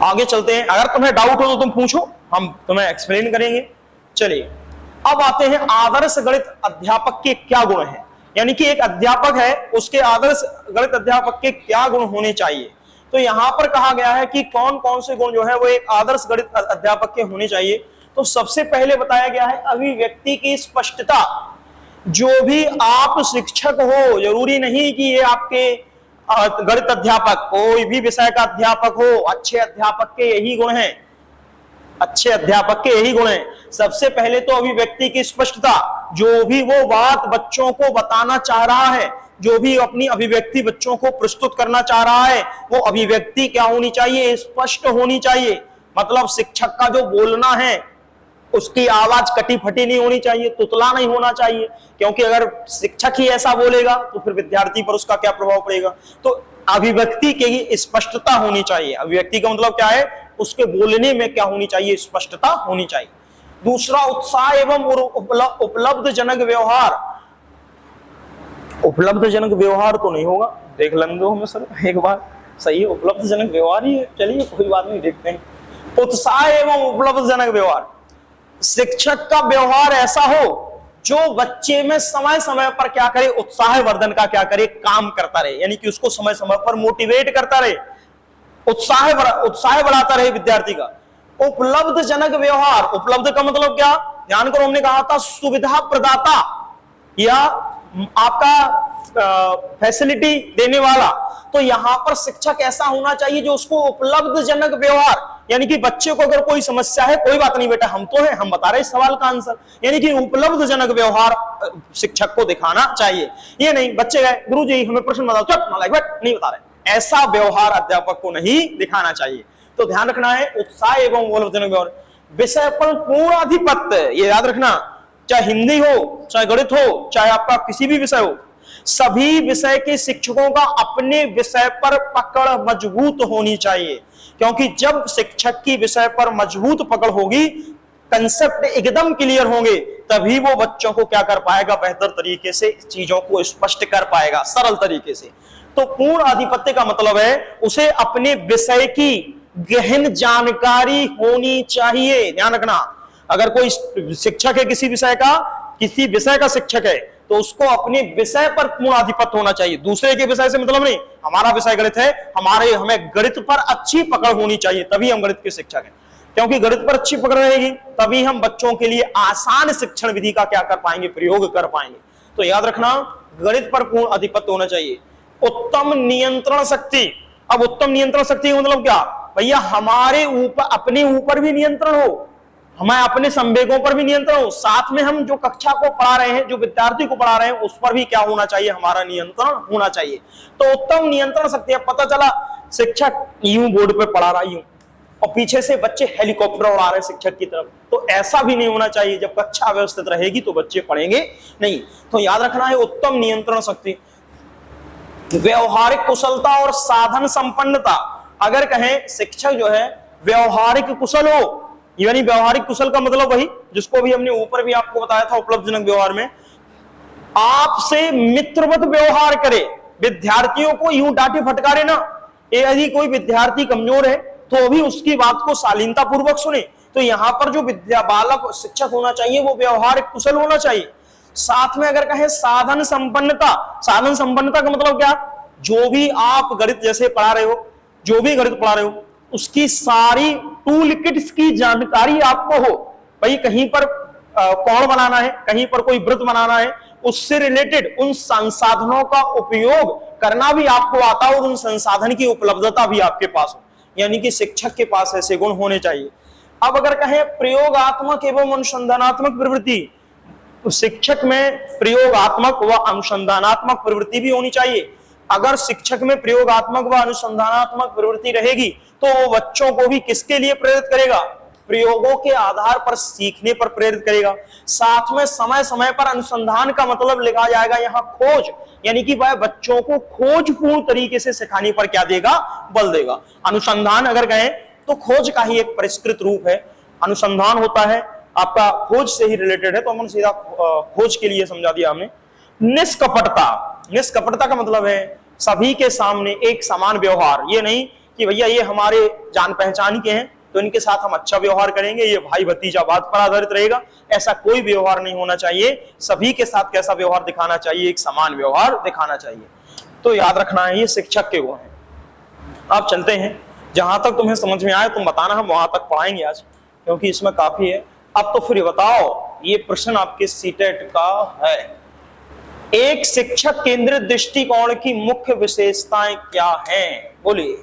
आगे चलते हैं। अगर तुम्हें डाउट हो तो तुम पूछो, हम तुम्हें एक्सप्लेन करेंगे। चलिए अब आते हैं आदर्श गणित अध्यापक के क्या गुण हैं, यानी कि एक अध्यापक है उसके आदर्श गणित अध्यापक के क्या गुण होने चाहिए। तो यहां पर कहा गया है कि कौन कौन से गुण जो है वो एक आदर्श गणित अध्यापक के होने चाहिए। तो सबसे पहले बताया गया है अभिव्यक्ति की स्पष्टता। जो भी आप शिक्षक हो, जरूरी नहीं कि ये आपके गणित अध्यापक, कोई भी विषय का अध्यापक हो, अच्छे अध्यापक के यही गुण हैं, अच्छे अध्यापक के यही गुण हैं। सबसे पहले तो अभिव्यक्ति की स्पष्टता, जो भी वो बात बच्चों को बताना चाह रहा है, जो भी अपनी अभिव्यक्ति बच्चों को प्रस्तुत करना चाह रहा है, वो अभिव्यक्ति क्या होनी चाहिए, स्पष्ट होनी चाहिए। मतलब शिक्षक का जो बोलना है उसकी आवाज कटी फटी नहीं होनी चाहिए, तुतला नहीं होना चाहिए, क्योंकि अगर शिक्षक ही ऐसा बोलेगा तो फिर विद्यार्थी पर उसका क्या प्रभाव पड़ेगा। तो अभिव्यक्ति की स्पष्टता होनी चाहिए। अभिव्यक्ति का मतलब क्या है, उसके बोलने में क्या होनी चाहिए, स्पष्टता होनी चाहिए। दूसरा, उत्साह एवं उपलब्धजनक व्यवहार। उपलब्धजनक व्यवहार तो नहीं होगा, देख लें दो हमें सर एक बार, सही है, उपलब्धजनक व्यवहार ही है, चलिए कोई बात नहीं, देखते हैं। उत्साह एवं उपलब्धजनक व्यवहार, शिक्षक का व्यवहार ऐसा हो जो बच्चे में समय समय पर क्या करे, उत्साह वर्धन का क्या करे, काम करता रहे, यानी कि उसको समय समय पर मोटिवेट करता रहे, उत्साह बढ़ाता रहे विद्यार्थी का। उपलब्धजनक व्यवहार, उपलब्ध का मतलब क्या, ध्यान करो, हमने कहा था सुविधा प्रदाता या आपका फैसिलिटी देने वाला। तो यहां पर शिक्षक ऐसा होना चाहिए जो उसको उपलब्धजनक व्यवहार, यानी कि बच्चे को अगर कोई समस्या है, कोई बात नहीं बेटा, हम तो हैं, हम बता रहे इस सवाल का आंसर, यानी कि उपलब्धजनक व्यवहार शिक्षक को दिखाना चाहिए। ये नहीं बच्चे गए, गुरुजी हमें प्रश्न बताओ, चुप नालायक बैठ, नहीं बता रहे, ऐसा व्यवहार अध्यापक को नहीं दिखाना चाहिए। तो ध्यान रखना है, उत्साह एवं उपलब्धजनक व्यवहार। विषय पर पूर्ण आधिपत्य, ये याद रखना, चाहे हिंदी हो, चाहे गणित हो, चाहे आपका किसी भी विषय हो, सभी विषय के शिक्षकों का अपने विषय पर पकड़ मजबूत होनी चाहिए, क्योंकि जब शिक्षक की विषय पर मजबूत पकड़ होगी, कंसेप्ट एकदम क्लियर होंगे, तभी वो बच्चों को क्या कर पाएगा, बेहतर तरीके से चीजों को स्पष्ट कर पाएगा, सरल तरीके से। तो पूर्ण आधिपत्य का मतलब है उसे अपने विषय की गहन जानकारी होनी चाहिए। ध्यान रखना, अगर कोई शिक्षक है किसी विषय का शिक्षक है, तो उसको अपने विषय पर पूर्ण आधिपत्य होना चाहिए। दूसरे के विषय से मतलब नहीं, हमारा विषय गणित है, हमें गणित पर अच्छी पकड़ होनी चाहिए, तभी हम गणित के शिक्षक हैं। क्योंकि गणित पर अच्छी पकड़ रहेगी, तभी हम बच्चों के लिए आसान शिक्षण विधि का क्या कर पाएंगे, प्रयोग कर पाएंगे। तो याद रखना, गणित पर पूर्ण आधिपत्य होना चाहिए। उत्तम नियंत्रण शक्ति। अब उत्तम नियंत्रण शक्ति का मतलब क्या, भैया हमारे ऊपर, अपने ऊपर भी नियंत्रण हो, हमें अपने संवेगों पर भी नियंत्रण हो, साथ में हम जो कक्षा को पढ़ा रहे हैं, जो विद्यार्थी को पढ़ा रहे हैं, उस पर भी क्या होना चाहिए, हमारा नियंत्रण होना चाहिए। तो उत्तम नियंत्रण शक्ति। अब पता चला शिक्षक यूं बोर्ड पे पढ़ा रहा यूं, और पीछे से बच्चे हेलीकॉप्टर उड़ा रहे शिक्षक की तरफ, तो ऐसा भी नहीं होना चाहिए। जब कक्षा व्यवस्थित रहेगी तो बच्चे पढ़ेंगे नहीं। तो याद रखना है, उत्तम नियंत्रण शक्ति। व्यवहारिक कुशलता और साधन संपन्नता। अगर कहें शिक्षक जो है व्यवहारिक कुशल हो, यानी व्यवहारिक कुशल का मतलब वही जिसको भी हमने ऊपर भी आपको बताया था उपलब्धजनक व्यवहार में, आपसे मित्रवत व्यवहार करे, विद्यार्थियों को यूं डांटे फटकारे ना। यदि कोई विद्यार्थी कमजोर है तो भी उसकी बात को शालीनता पूर्वक सुने। तो यहां पर जो बालक शिक्षक होना चाहिए वो व्यवहारिक कुशल होना चाहिए। साथ में अगर कहें साधन संपन्नता, साधन संपन्नता का मतलब क्या, जो भी आप गणित जैसे पढ़ा रहे हो, जो भी गणित पढ़ा रहे हो, उसकी सारी टूल किट्स की जानकारी आपको हो। भाई कहीं पर कोण बनाना है, कहीं पर कोई वृत्त बनाना है, उससे रिलेटेड उन संसाधनों का उपयोग करना भी आपको आता हो और उन संसाधन की उपलब्धता भी आपके पास हो, यानी कि शिक्षक के पास ऐसे गुण होने चाहिए। अब अगर कहें प्रयोगात्मक एवं अनुसंधानात्मक प्रवृत्ति, तो शिक्षक में प्रयोगात्मक व अनुसंधानात्मक प्रवृत्ति भी होनी चाहिए। अगर शिक्षक में प्रयोगात्मक व अनुसंधानात्मक प्रवृत्ति रहेगी तो वो बच्चों को भी किसके लिए प्रेरित करेगा, प्रयोगों के आधार पर सीखने पर प्रेरित करेगा। साथ में समय समय पर अनुसंधान का मतलब लिखा जाएगा यहाँ खोज, यानी कि वह बच्चों को खोजपूर्ण तरीके से सिखाने पर क्या देगा, बल देगा। अनुसंधान अगर कहें तो खोज का ही एक परिष्कृत रूप है। अनुसंधान होता है आपका खोज से ही रिलेटेड है, तो हमने सीधा खोज के लिए समझा दिया हमने। निष्कपटता, निष्कपटता का मतलब है सभी के सामने एक समान व्यवहार। ये नहीं कि भैया ये हमारे जान पहचान के हैं तो इनके साथ हम अच्छा व्यवहार करेंगे, ये भाई भतीजावाद पर आधारित रहेगा, ऐसा कोई व्यवहार नहीं होना चाहिए। सभी के साथ कैसा व्यवहार दिखाना चाहिए, एक समान व्यवहार दिखाना चाहिए। तो याद रखना है ये शिक्षक के गुण हैं। आप चलते हैं, जहां तक तुम्हें समझ में आए तुम बताना, हम वहां तक पढ़ाएंगे आज, क्योंकि इसमें काफी है। अब तो फिर बताओ, ये प्रश्न आपके सीटेट का है, एक शिक्षक केंद्रित दृष्टिकोण की मुख्य विशेषताएं क्या हैं? बोलिए।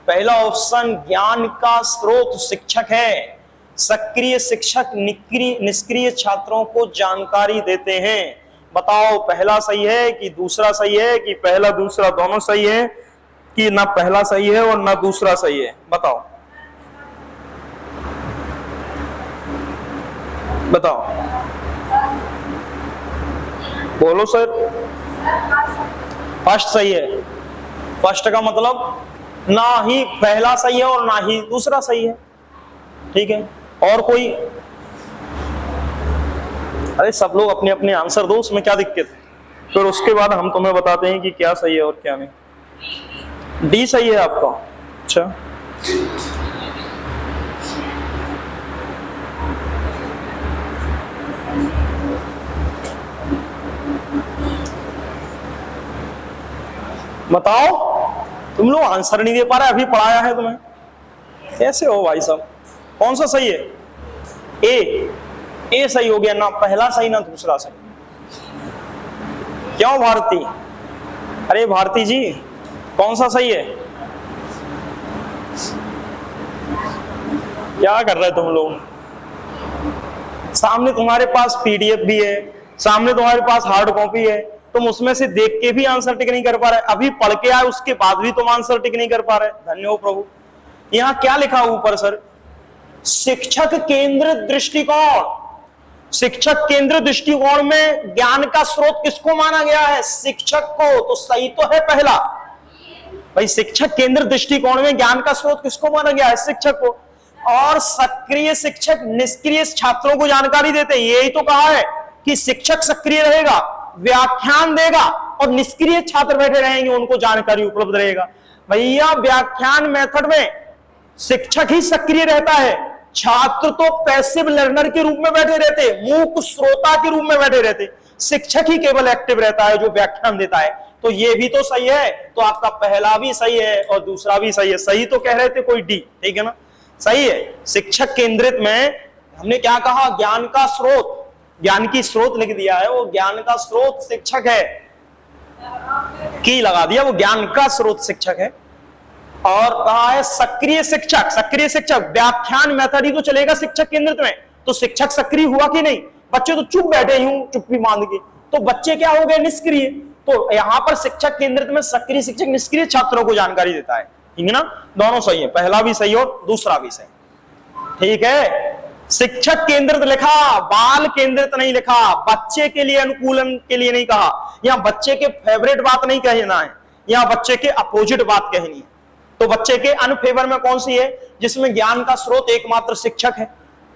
पहला ऑप्शन, ज्ञान का स्रोत शिक्षक है। सक्रिय शिक्षक निष्क्रिय छात्रों को जानकारी देते हैं। बताओ पहला सही है कि दूसरा सही है, कि पहला दूसरा दोनों सही है, कि ना पहला सही है और ना दूसरा सही है? बताओ बताओ, बोलो सर। फर्स्ट सही है। फर्स्ट का मतलब ना ही पहला सही है और ना ही दूसरा सही है। ठीक है, और कोई? अरे सब लोग अपने अपने आंसर दो, उसमें क्या दिक्कत है? फिर उसके बाद हम तुम्हें बताते हैं कि क्या सही है और क्या नहीं। डी सही है आपका? अच्छा, बताओ। तुम लोग आंसर नहीं दे पा रहे, अभी पढ़ाया है तुम्हें, कैसे हो भाई साहब? कौन सा सही है? ए सही हो गया ना, पहला सही ना दूसरा सही। क्यों भारती? अरे भारती जी, कौन सा सही है? क्या कर रहे तुम लोग? सामने तुम्हारे पास पीडीएफ भी है, सामने तुम्हारे पास हार्ड कॉपी है, तुम उसमें से देख के भी आंसर टिक नहीं कर पा रहे। अभी पढ़ के आए उसके बाद भी तुम आंसर टिक नहीं कर पा रहे। धन्य हो प्रभु। यहां क्या लिखा ऊपर सर? शिक्षक केंद्रित दृष्टिकोण। शिक्षक केंद्रित दृष्टिकोण में ज्ञान का स्रोत किसको माना गया है? शिक्षक को। तो सही तो है पहला भाई, शिक्षक केंद्रित दृष्टिकोण में ज्ञान का स्रोत किसको माना गया है? शिक्षक को। और सक्रिय शिक्षक निष्क्रिय छात्रों को जानकारी देते हैं। यही तो कहा है कि शिक्षक सक्रिय रहेगा, व्याख्यान देगा, और निष्क्रिय छात्र बैठे रहेंगे, उनको जानकारी उपलब्ध रहेगा। भैया व्याख्यान मेथड में शिक्षक ही सक्रिय रहता है, छात्र तो पैसिव लर्नर के रूप में बैठे रहते, मूक श्रोता के रूप में बैठे रहते। शिक्षक ही केवल एक्टिव रहता है जो व्याख्यान देता है। तो ये भी तो सही है, तो आपका पहला भी सही है और दूसरा भी सही है। सही तो कह रहे थे कोई डी, ठीक है ना? सही है। शिक्षक केंद्रित में हमने क्या कहा? ज्ञान का स्रोत, ज्ञान की स्रोत लिख दिया है, वो ज्ञान का स्रोत शिक्षक है, की लगा दिया, वो ज्ञान का स्रोत शिक्षक है। और कहा है सक्रिय शिक्षक। सक्रिय शिक्षक व्याख्यान मेथड ही तो चलेगा शिक्षक केंद्रित में, तो शिक्षक सक्रिय हुआ कि नहीं? बच्चे तो चुप बैठे यूं चुप्पी बांध के, तो बच्चे क्या हो गए? निष्क्रिय। तो यहां पर शिक्षक केंद्रित में सक्रिय शिक्षक निष्क्रिय छात्रों को जानकारी देता है। ठीक है ना? दोनों सही है, पहला भी सही और दूसरा भी सही। ठीक है, शिक्षक केंद्रित लिखा, बाल केंद्रित नहीं लिखा, बच्चे के लिए अनुकूलन के लिए नहीं कहा। यहां बच्चे के फेवरेट बात नहीं कहना है, यहां बच्चे के अपोजिट बात कहनी है। तो बच्चे के अनफेवर में कौन सी है? जिसमें ज्ञान का स्रोत एकमात्र शिक्षक है।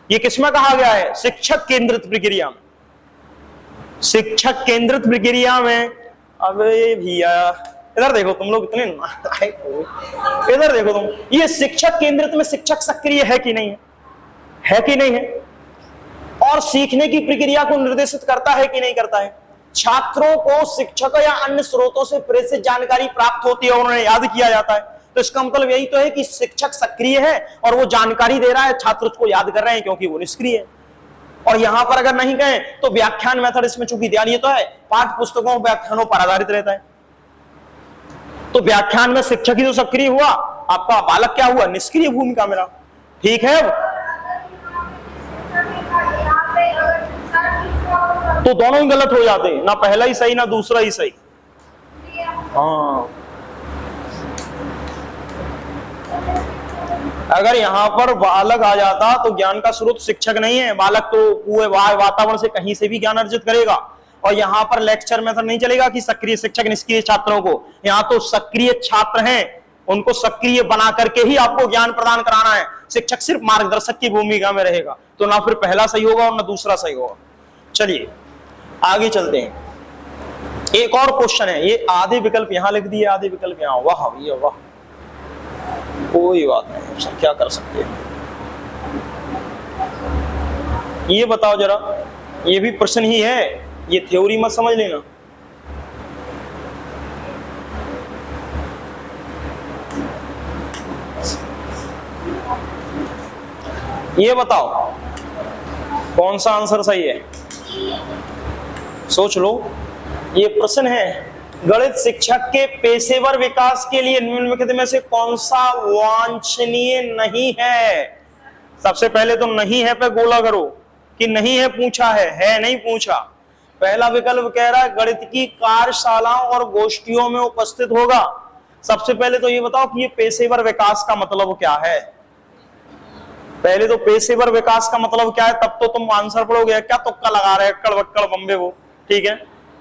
ये किसमें कहा गया है? शिक्षक केंद्रित प्रक्रिया में। शिक्षक केंद्रित प्रक्रिया में। अबे भैया इधर देखो, तुम लोग इतने नालायक हो, इधर देखो तुम, ये शिक्षक केंद्रित में शिक्षक सक्रिय है कि नहीं है? है कि नहीं है? और सीखने की प्रक्रिया को निर्देशित करता है कि नहीं करता है? छात्रों को शिक्षक या अन्य स्रोतों से प्रेषित जानकारी प्राप्त होती है और उन्हें याद किया जाता है। तो इसका मतलब यही तो है कि शिक्षक सक्रिय है और वो जानकारी दे रहा है, छात्र उसको याद कर रहे हैं क्योंकि वो निष्क्रिय है। और यहां पर अगर नहीं कहें तो व्याख्यान मेथड इसमें चूंकि ध्यान ये तो है, पाठ पुस्तकों व्याख्यानों पर आधारित रहता है। तो व्याख्यान में शिक्षक ही तो सक्रिय हुआ, आपका बालक क्या हुआ? निष्क्रिय भूमिका में रहा। ठीक है, तो दोनों ही गलत हो जाते हैं, ना पहला ही सही ना दूसरा ही सही। हाँ, अगर यहां पर बालक आ जाता तो ज्ञान का स्रोत शिक्षक नहीं है, बालक तो पूरे वातावरण से कहीं से भी ज्ञान अर्जित करेगा। और यहां पर लेक्चर मेथड नहीं चलेगा कि सक्रिय शिक्षक निष्क्रिय छात्रों को, यहां तो सक्रिय छात्र हैं, उनको सक्रिय बना करके ही आपको ज्ञान प्रदान कराना है। शिक्षक सिर्फ मार्गदर्शक की भूमिका में रहेगा। तो ना फिर पहला सही होगा और ना दूसरा सही होगा। चलिए आगे चलते हैं। एक और क्वेश्चन है, ये आधे विकल्प यहां लिख दिए, आधे विकल्प यहां। वाह भैया वाह, कोई बात नहीं, क्या कर सकते हैं। ये बताओ जरा, ये भी प्रश्न ही है, ये थ्योरी मत समझ लेना। ये बताओ कौन सा आंसर सही है? सोच लो। ये प्रश्न है, गणित शिक्षक के पेशेवर विकास के लिए निम्नलिखित में से कौन सा वांछनीय नहीं है? सबसे पहले तो नहीं है पे गोला करो कि नहीं है पूछा है नहीं पूछा। पहला विकल्प कह रहा है गणित की कार्यशालाओं और गोष्ठियों में उपस्थित होगा। सबसे पहले तो ये बताओ कि ये पेशेवर विकास का मतलब क्या है? पहले तो पेशेवर विकास का मतलब क्या है, तब तो तुम आंसर पढ़ोगे। क्या तुक्का लगा रहे अक्कड़ बक्कड़ बम्बे वो, ठीक है।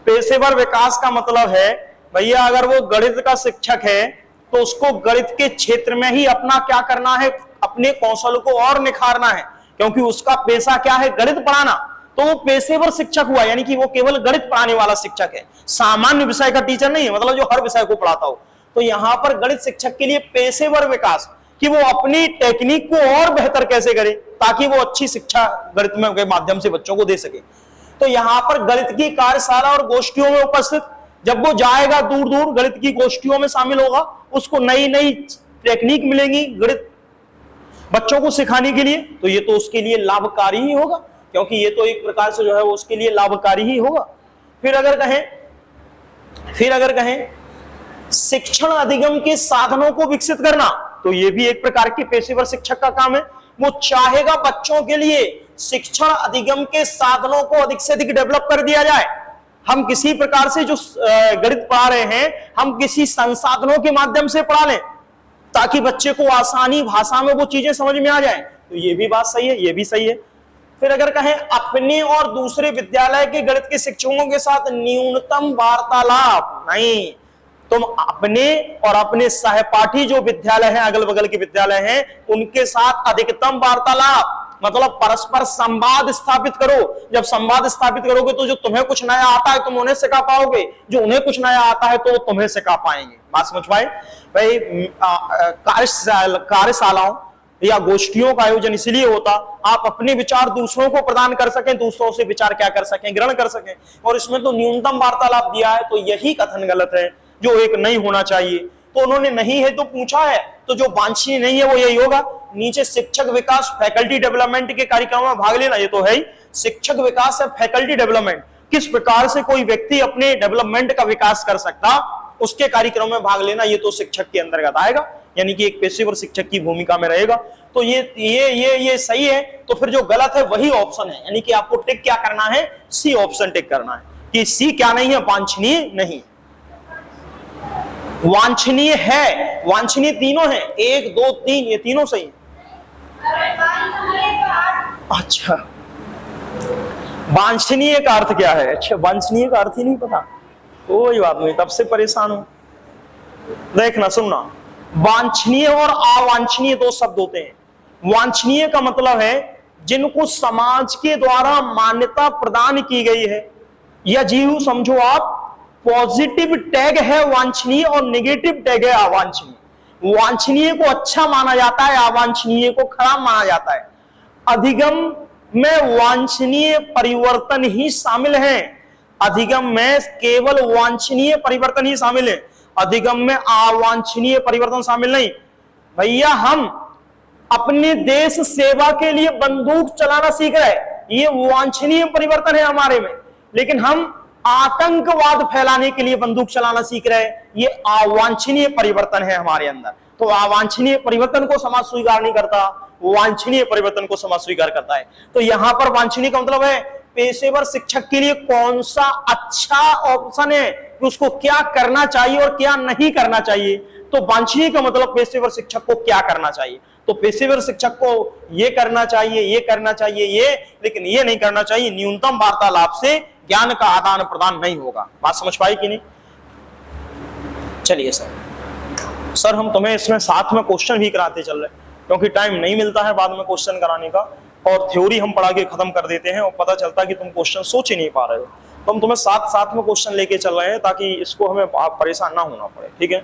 पेशेवर विकास का मतलब है भैया अगर वो गणित का शिक्षक है तो उसको गणित के क्षेत्र में ही अपना क्या करना है, अपने कौशल को और निखारना है, क्योंकि उसका पेशा क्या है, गणित पढ़ाना। तो वो पेशेवर शिक्षक हुआ, यानी कि वो केवल गणित पढ़ाने वाला शिक्षक है, सामान्य विषय का टीचर नहीं है, मतलब जो हर विषय को पढ़ाता हो। तो यहां पर गणित शिक्षक के लिए पेशेवर विकास कि वो अपनी टेक्निक को और बेहतर कैसे करे ताकि वो अच्छी शिक्षा गणित में के माध्यम से बच्चों को दे सके। तो यहां पर गणित की कार्यशाला और गोष्ठियों में उपस्थित, जब वो जाएगा दूर दूर गणित की गोष्ठियों में शामिल होगा, उसको नई नई टेक्निक मिलेंगी गणित बच्चों को सिखाने के लिए, तो ये तो उसके लिए लाभकारी ही होगा, क्योंकि ये तो एक प्रकार से जो है वो उसके लिए लाभकारी ही होगा। फिर अगर कहें शिक्षण अधिगम के साधनों को विकसित करना, तो ये भी एक प्रकार के पेशेवर शिक्षक का काम है। वो चाहेगा बच्चों के लिए शिक्षण अधिगम के साधनों को अधिक से अधिक डेवलप कर दिया जाए। हम किसी प्रकार से जो गणित पढ़ा रहे हैं हम किसी संसाधनों के माध्यम से पढ़ा लें ताकि बच्चे को आसानी भाषा में वो चीजें समझ में आ जाए। तो ये भी बात सही है, ये भी सही है। फिर अगर कहें अपने और दूसरे विद्यालय के गणित के शिक्षकों के साथ न्यूनतम वार्तालाप, नहीं, तुम अपने और अपने सहपाठी जो विद्यालय हैं, अगल बगल के विद्यालय हैं, उनके साथ अधिकतम वार्तालाप मतलब परस्पर संवाद स्थापित करो। जब संवाद स्थापित करोगे तो जो तुम्हें कुछ नया आता है तुम उन्हें सिखा पाओगे, जो उन्हें कुछ नया आता है तो तुम्हें सिखा पाएंगे। बात समझ पाए भाई? कार्यशालाओं या गोष्ठियों का आयोजन इसलिए होता आप अपने विचार दूसरों को प्रदान कर सकें, दूसरों से विचार क्या कर सकें, ग्रहण कर सकें। और इसमें तो न्यूनतम वार्तालाप दिया है, तो यही कथन गलत है, जो एक नहीं होना चाहिए। तो उन्होंने नहीं है तो पूछा है, तो जो वांछनीय नहीं है वो यही होगा। नीचे शिक्षक विकास फैकल्टी डेवलपमेंट के कार्यक्रम में भाग लेना, ये तो है ही। शिक्षक विकास है फैकल्टी डेवलपमेंट, किस प्रकार से कोई व्यक्ति अपने डेवलपमेंट का विकास कर सकता उसके कार्यक्रम में भाग लेना, ये तो शिक्षक के अंतर्गत आएगा, यानी कि एक पेशेवर शिक्षक की भूमिका में रहेगा। तो ये सही है। तो फिर जो गलत है वही ऑप्शन है, यानी कि आपको टिक क्या करना है, सी ऑप्शन टिक करना है कि सी क्या नहीं है, वांछनीय नहीं। वांछनीय है, वांछनीय तीनों है, 1 2 3 ये तीनों सही है। अच्छा, वांछनीय का अर्थ क्या है? अच्छा, वांछनीय का अर्थ ही नहीं पता, कोई बात नहीं, तब से परेशान हो। देखना सुनना, वांछनीय और अवांछनीय दो शब्द होते हैं। वांछनीय का मतलब है जिनको समाज के द्वारा मान्यता प्रदान की गई है, या जीव समझो आप, पॉजिटिव टैग है वांछनीय और नेगेटिव टैग है अवांछनीय। वांछनीय को अच्छा माना जाता है, अवांछनीय को खराब माना जाता है। अधिगम में वांछनीय परिवर्तन ही शामिल है, अधिगम में केवल वांछनीय परिवर्तन ही शामिल है, अधिगम में अवांछनीय परिवर्तन शामिल नहीं। भैया हम अपने देश सेवा के लिए बंदूक चलाना सीख रहे हैं, ये वांछनीय परिवर्तन है हमारे में, लेकिन हम आतंकवाद फैलाने के लिए बंदूक चलाना सीख रहे हैं, ये अवांछनीय परिवर्तन है हमारे अंदर। तो अवांछनीय परिवर्तन को समाज स्वीकार नहीं करता, वांछनीय परिवर्तन को समाज स्वीकार करता है। तो यहां पर वांछनीय का मतलब है पेशेवर शिक्षक के लिए कौन सा अच्छा ऑप्शन है कि उसको क्या करना चाहिए और क्या नहीं करना चाहिए। तो वांछनीय का मतलब पेशेवर शिक्षक को क्या करना चाहिए, तो पेशेवर शिक्षक को ये करना चाहिए, ये करना चाहिए, ये, लेकिन ये नहीं करना चाहिए, न्यूनतम वार्तालाप से ज्ञान का आदान प्रदान नहीं होगा। बात समझ पाई कि नहीं? चलिए सर हम तुम्हें इसमें साथ में क्वेश्चन भी कराते चल रहे, क्योंकि टाइम नहीं मिलता है बाद में क्वेश्चन कराने का, और थ्योरी हम पढ़ा के खत्म कर देते हैं और पता चलता है कि तुम क्वेश्चन सोच ही नहीं पा रहे हो। तो हम तुम्हें साथ में क्वेश्चन लेके चल रहे हैं ताकि इसको हमें परेशान ना होना पड़े। ठीक है,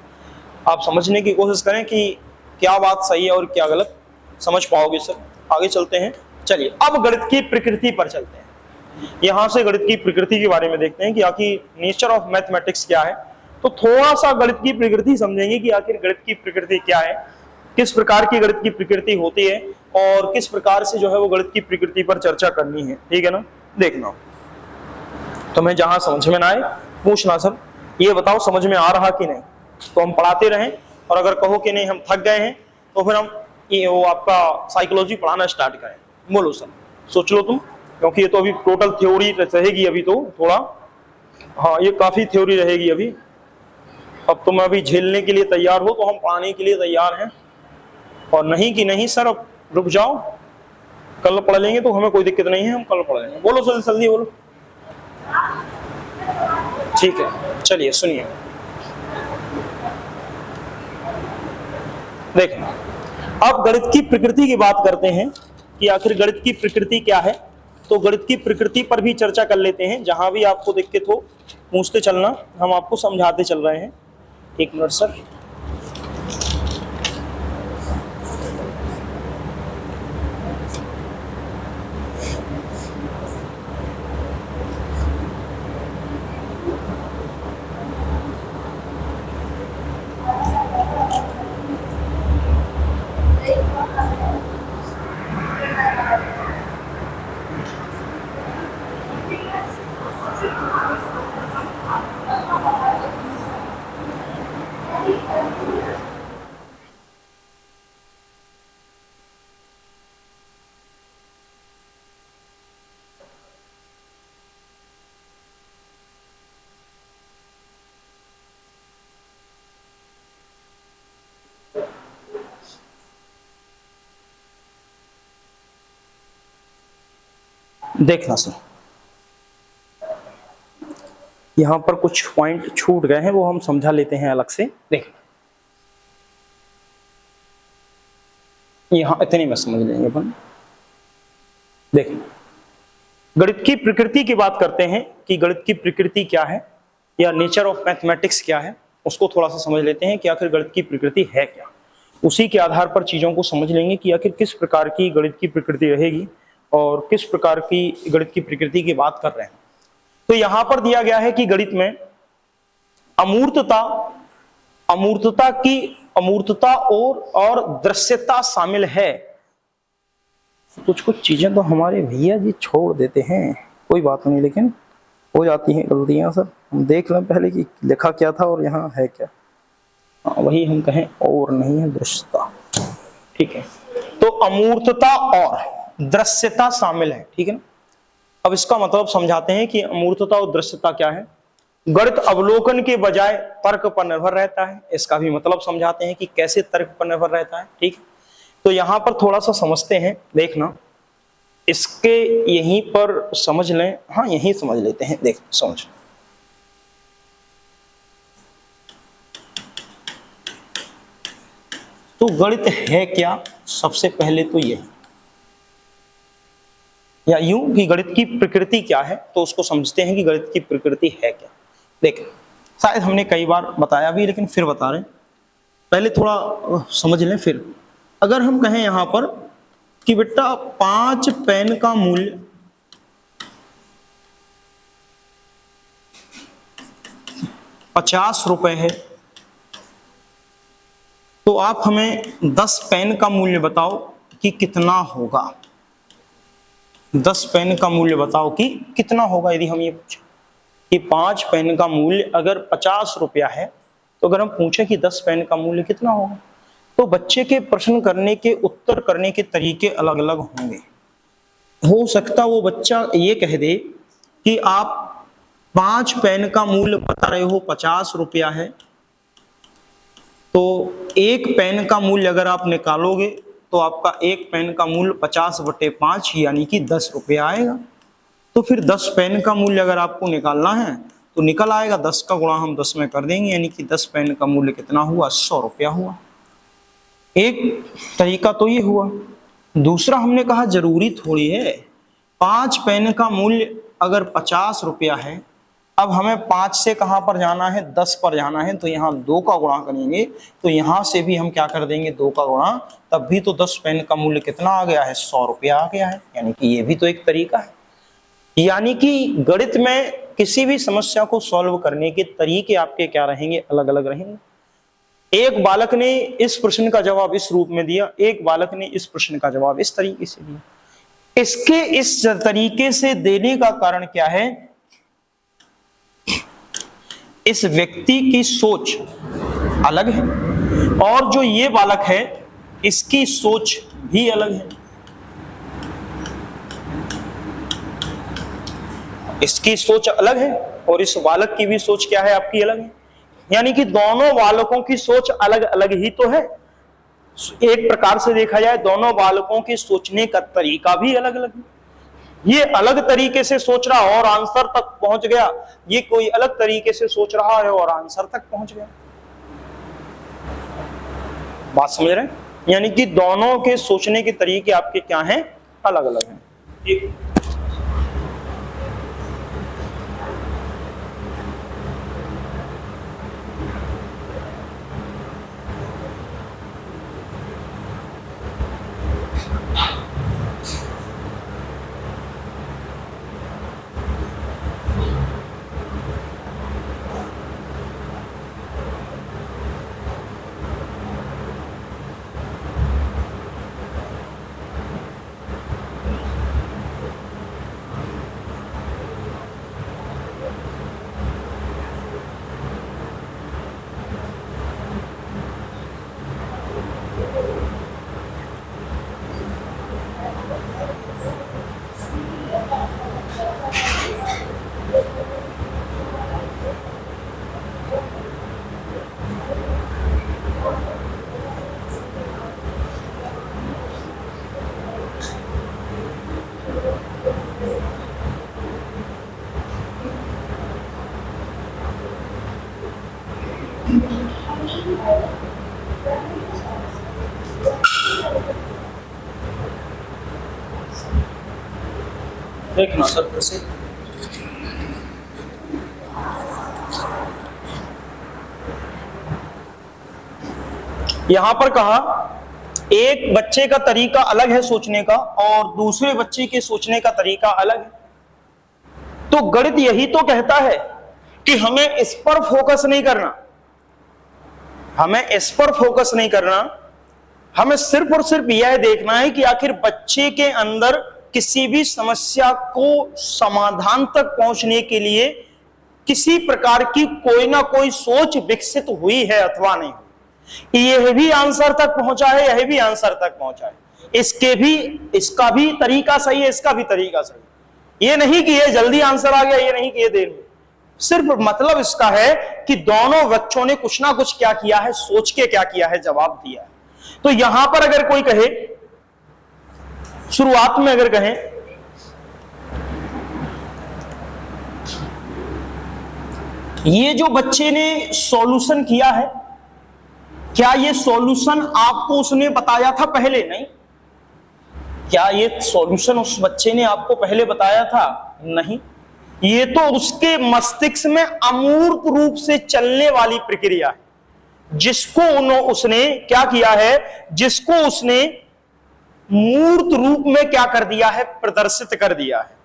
आप समझने की कोशिश करें कि क्या बात सही है और क्या गलत, समझ पाओगे सर। आगे चलते हैं, चलिए अब गणित की प्रकृति पर चलते हैं। यहां से गणित की प्रकृति के बारे में देखते हैं कि आखिर नेचर ऑफ मैथमेटिक्स क्या है। तो थोड़ा सा गणित की प्रकृति समझेंगे कि आखिर गणित की प्रकृति क्या है, किस प्रकार की गणित की प्रकृति होती है, और किस प्रकार से जो है वो गणित की प्रकृति पर चर्चा करनी है, ठीक है ना। देखना, तुम्हें जहां समझ में ना आए पूछना, सर ये बताओ समझ में आ रहा कि नहीं, तो हम पढ़ाते रहें, और अगर कहो कि नहीं हम थक गए हैं तो फिर हम ये वो आपका साइकोलॉजी पढ़ाना स्टार्ट करें। बोलो सर, सोच लो तुम, क्योंकि ये तो अभी टोटल थ्योरी रहेगी अभी तो थोड़ा, हाँ ये काफी थ्योरी रहेगी अभी। अब तुम अभी झेलने के लिए तैयार हो तो हम पढ़ाने के लिए तैयार हैं, और नहीं कि नहीं सर अब रुक जाओ, कल पढ़ लेंगे तो हमें कोई दिक्कत नहीं है, हम कल पढ़ लेंगे। बोलो सर जल्दी बोलो। ठीक है, चलिए सुनिए, देखना अब गणित की प्रकृति की बात करते हैं कि आखिर गणित की प्रकृति क्या है। तो गणित की प्रकृति पर भी चर्चा कर लेते हैं, जहां भी आपको दिक्कत हो पूछते चलना, हम आपको समझाते चल रहे हैं। एक मिनट सर, देखना सर, यहां पर कुछ पॉइंट छूट गए हैं, वो हम समझा लेते हैं अलग से। देखना, यहां इतने में समझ लेंगे अपन। देखना, गणित की प्रकृति की बात करते हैं कि गणित की प्रकृति क्या है, या नेचर ऑफ मैथमेटिक्स क्या है, उसको थोड़ा सा समझ लेते हैं कि आखिर गणित की प्रकृति है क्या। उसी के आधार पर चीजों को समझ लेंगे कि आखिर किस प्रकार की गणित की प्रकृति रहेगी और किस प्रकार की गणित की प्रकृति की बात कर रहे हैं। तो यहां पर दिया गया है कि गणित में अमूर्तता अमूर्तता और दृश्यता शामिल है। कुछ कुछ चीजें तो हमारे भैया जी छोड़ देते हैं, कोई बात नहीं, लेकिन हो जाती हैं गलतियां सर। हम देख लें पहले कि लिखा क्या था और यहाँ है क्या। हाँ, वही हम कहें और नहीं है, दृश्यता, ठीक है। तो अमूर्तता और दृश्यता शामिल है, ठीक है ना। अब इसका मतलब समझाते हैं कि अमूर्तता और दृश्यता क्या है। गणित अवलोकन के बजाय तर्क पर निर्भर रहता है, इसका भी मतलब समझाते हैं कि कैसे तर्क पर निर्भर रहता है, ठीक है। तो यहां पर थोड़ा सा समझते हैं, देखना इसके यहीं पर समझ लें, हाँ यहीं समझ लेते हैं, देख समझ। तो गणित है क्या, सबसे पहले तो यही, या यूं कि गणित की प्रकृति क्या है, तो उसको समझते हैं कि गणित की प्रकृति है क्या। देख, शायद हमने कई बार बताया भी, लेकिन फिर बता रहे हैं, पहले थोड़ा समझ लें। फिर अगर हम कहें यहां पर कि बेटा 5 पेन का मूल्य 50 रुपए है, तो आप हमें 10 पेन का मूल्य बताओ कि कितना होगा। 10 पेन का मूल्य बताओ कि कितना होगा। यदि हम ये पूछें कि 5 पेन का मूल्य अगर 50 रुपया है, तो अगर हम पूछें कि 10 पेन का मूल्य कितना होगा, तो बच्चे के प्रश्न करने के, उत्तर करने के तरीके अलग अलग होंगे। हो सकता वो बच्चा ये कह दे कि आप 5 पेन का मूल्य बता रहे हो 50 रुपया है, तो एक पेन का मूल्य अगर आप निकालोगे तो आपका एक पेन का मूल्य 50/5 यानी कि 10 रुपया आएगा। तो फिर 10 पेन का मूल्य अगर आपको निकालना है तो निकल आएगा, 10 का गुणा हम 10 में कर देंगे, यानी कि 10 पेन का मूल्य कितना हुआ, 100 रुपया हुआ। एक तरीका तो ये हुआ। दूसरा हमने कहा जरूरी थोड़ी है, 5 पेन का मूल्य अगर 50 रुपया है, अब हमें 5 से कहां पर जाना है, 10 पर जाना है, तो यहाँ 2 का गुणा करेंगे, तो यहां से भी हम क्या कर देंगे, 2 का गुणा, तब भी तो 10 पेन का मूल्य कितना आ गया है, 100 रुपया आ गया है। यानी कि ये भी तो एक तरीका है। यानी कि गणित में किसी भी समस्या को सॉल्व करने के तरीके आपके क्या रहेंगे, अलग अलग रहेंगे। एक बालक ने इस प्रश्न का जवाब इस रूप में दिया, एक बालक ने इस प्रश्न का जवाब इस तरीके से दिया। इसके इस तरीके से देने का कारण क्या है? इस व्यक्ति की सोच अलग है और जो ये बालक है इसकी सोच भी अलग है। इसकी सोच अलग है और इस बालक की भी सोच क्या है? आपकी अलग है। यानी कि दोनों बालकों की सोच अलग अलग ही तो है। एक प्रकार से देखा जाए दोनों बालकों के सोचने का तरीका भी अलग अलग है। ये अलग तरीके से सोच रहा और आंसर तक पहुंच गया, ये कोई अलग तरीके से सोच रहा है और आंसर तक पहुंच गया। बात समझ रहे हैं? यानी कि दोनों के सोचने के तरीके आपके क्या हैं? अलग अलग हैं। ठीक। देखना सर कैसे यहां पर कहा एक बच्चे का तरीका अलग है सोचने का और दूसरे बच्चे के सोचने का तरीका अलग है। तो गणित यही तो कहता है कि हमें इस पर फोकस नहीं करना, हमें इस पर फोकस नहीं करना, हमें सिर्फ और सिर्फ यह देखना है कि आखिर बच्चे के अंदर किसी भी समस्या को समाधान तक पहुंचने के लिए किसी प्रकार की कोई ना कोई सोच विकसित हुई है अथवा नहीं। यह भी आंसर तक पहुंचा है, यह भी आंसर तक पहुंचा है, इसका भी तरीका सही है, इसका भी तरीका सही है। यह नहीं कि यह जल्दी आंसर आ गया, यह नहीं कि यह देर में, सिर्फ मतलब इसका है कि दोनों बच्चों ने कुछ ना कुछ क्या किया है, सोच के क्या किया है, जवाब दिया है। तो यहां पर अगर कोई कहे, शुरुआत में अगर कहें ये जो बच्चे ने सॉल्यूशन किया है, क्या ये सॉल्यूशन आपको उसने बताया था पहले? नहीं। क्या ये सॉल्यूशन उस बच्चे ने आपको पहले बताया था? नहीं। ये तो उसके मस्तिष्क में अमूर्त रूप से चलने वाली प्रक्रिया है, जिसको उसने क्या किया है, जिसको उसने मूर्त रूप में क्या कर दिया है, प्रदर्शित कर दिया है।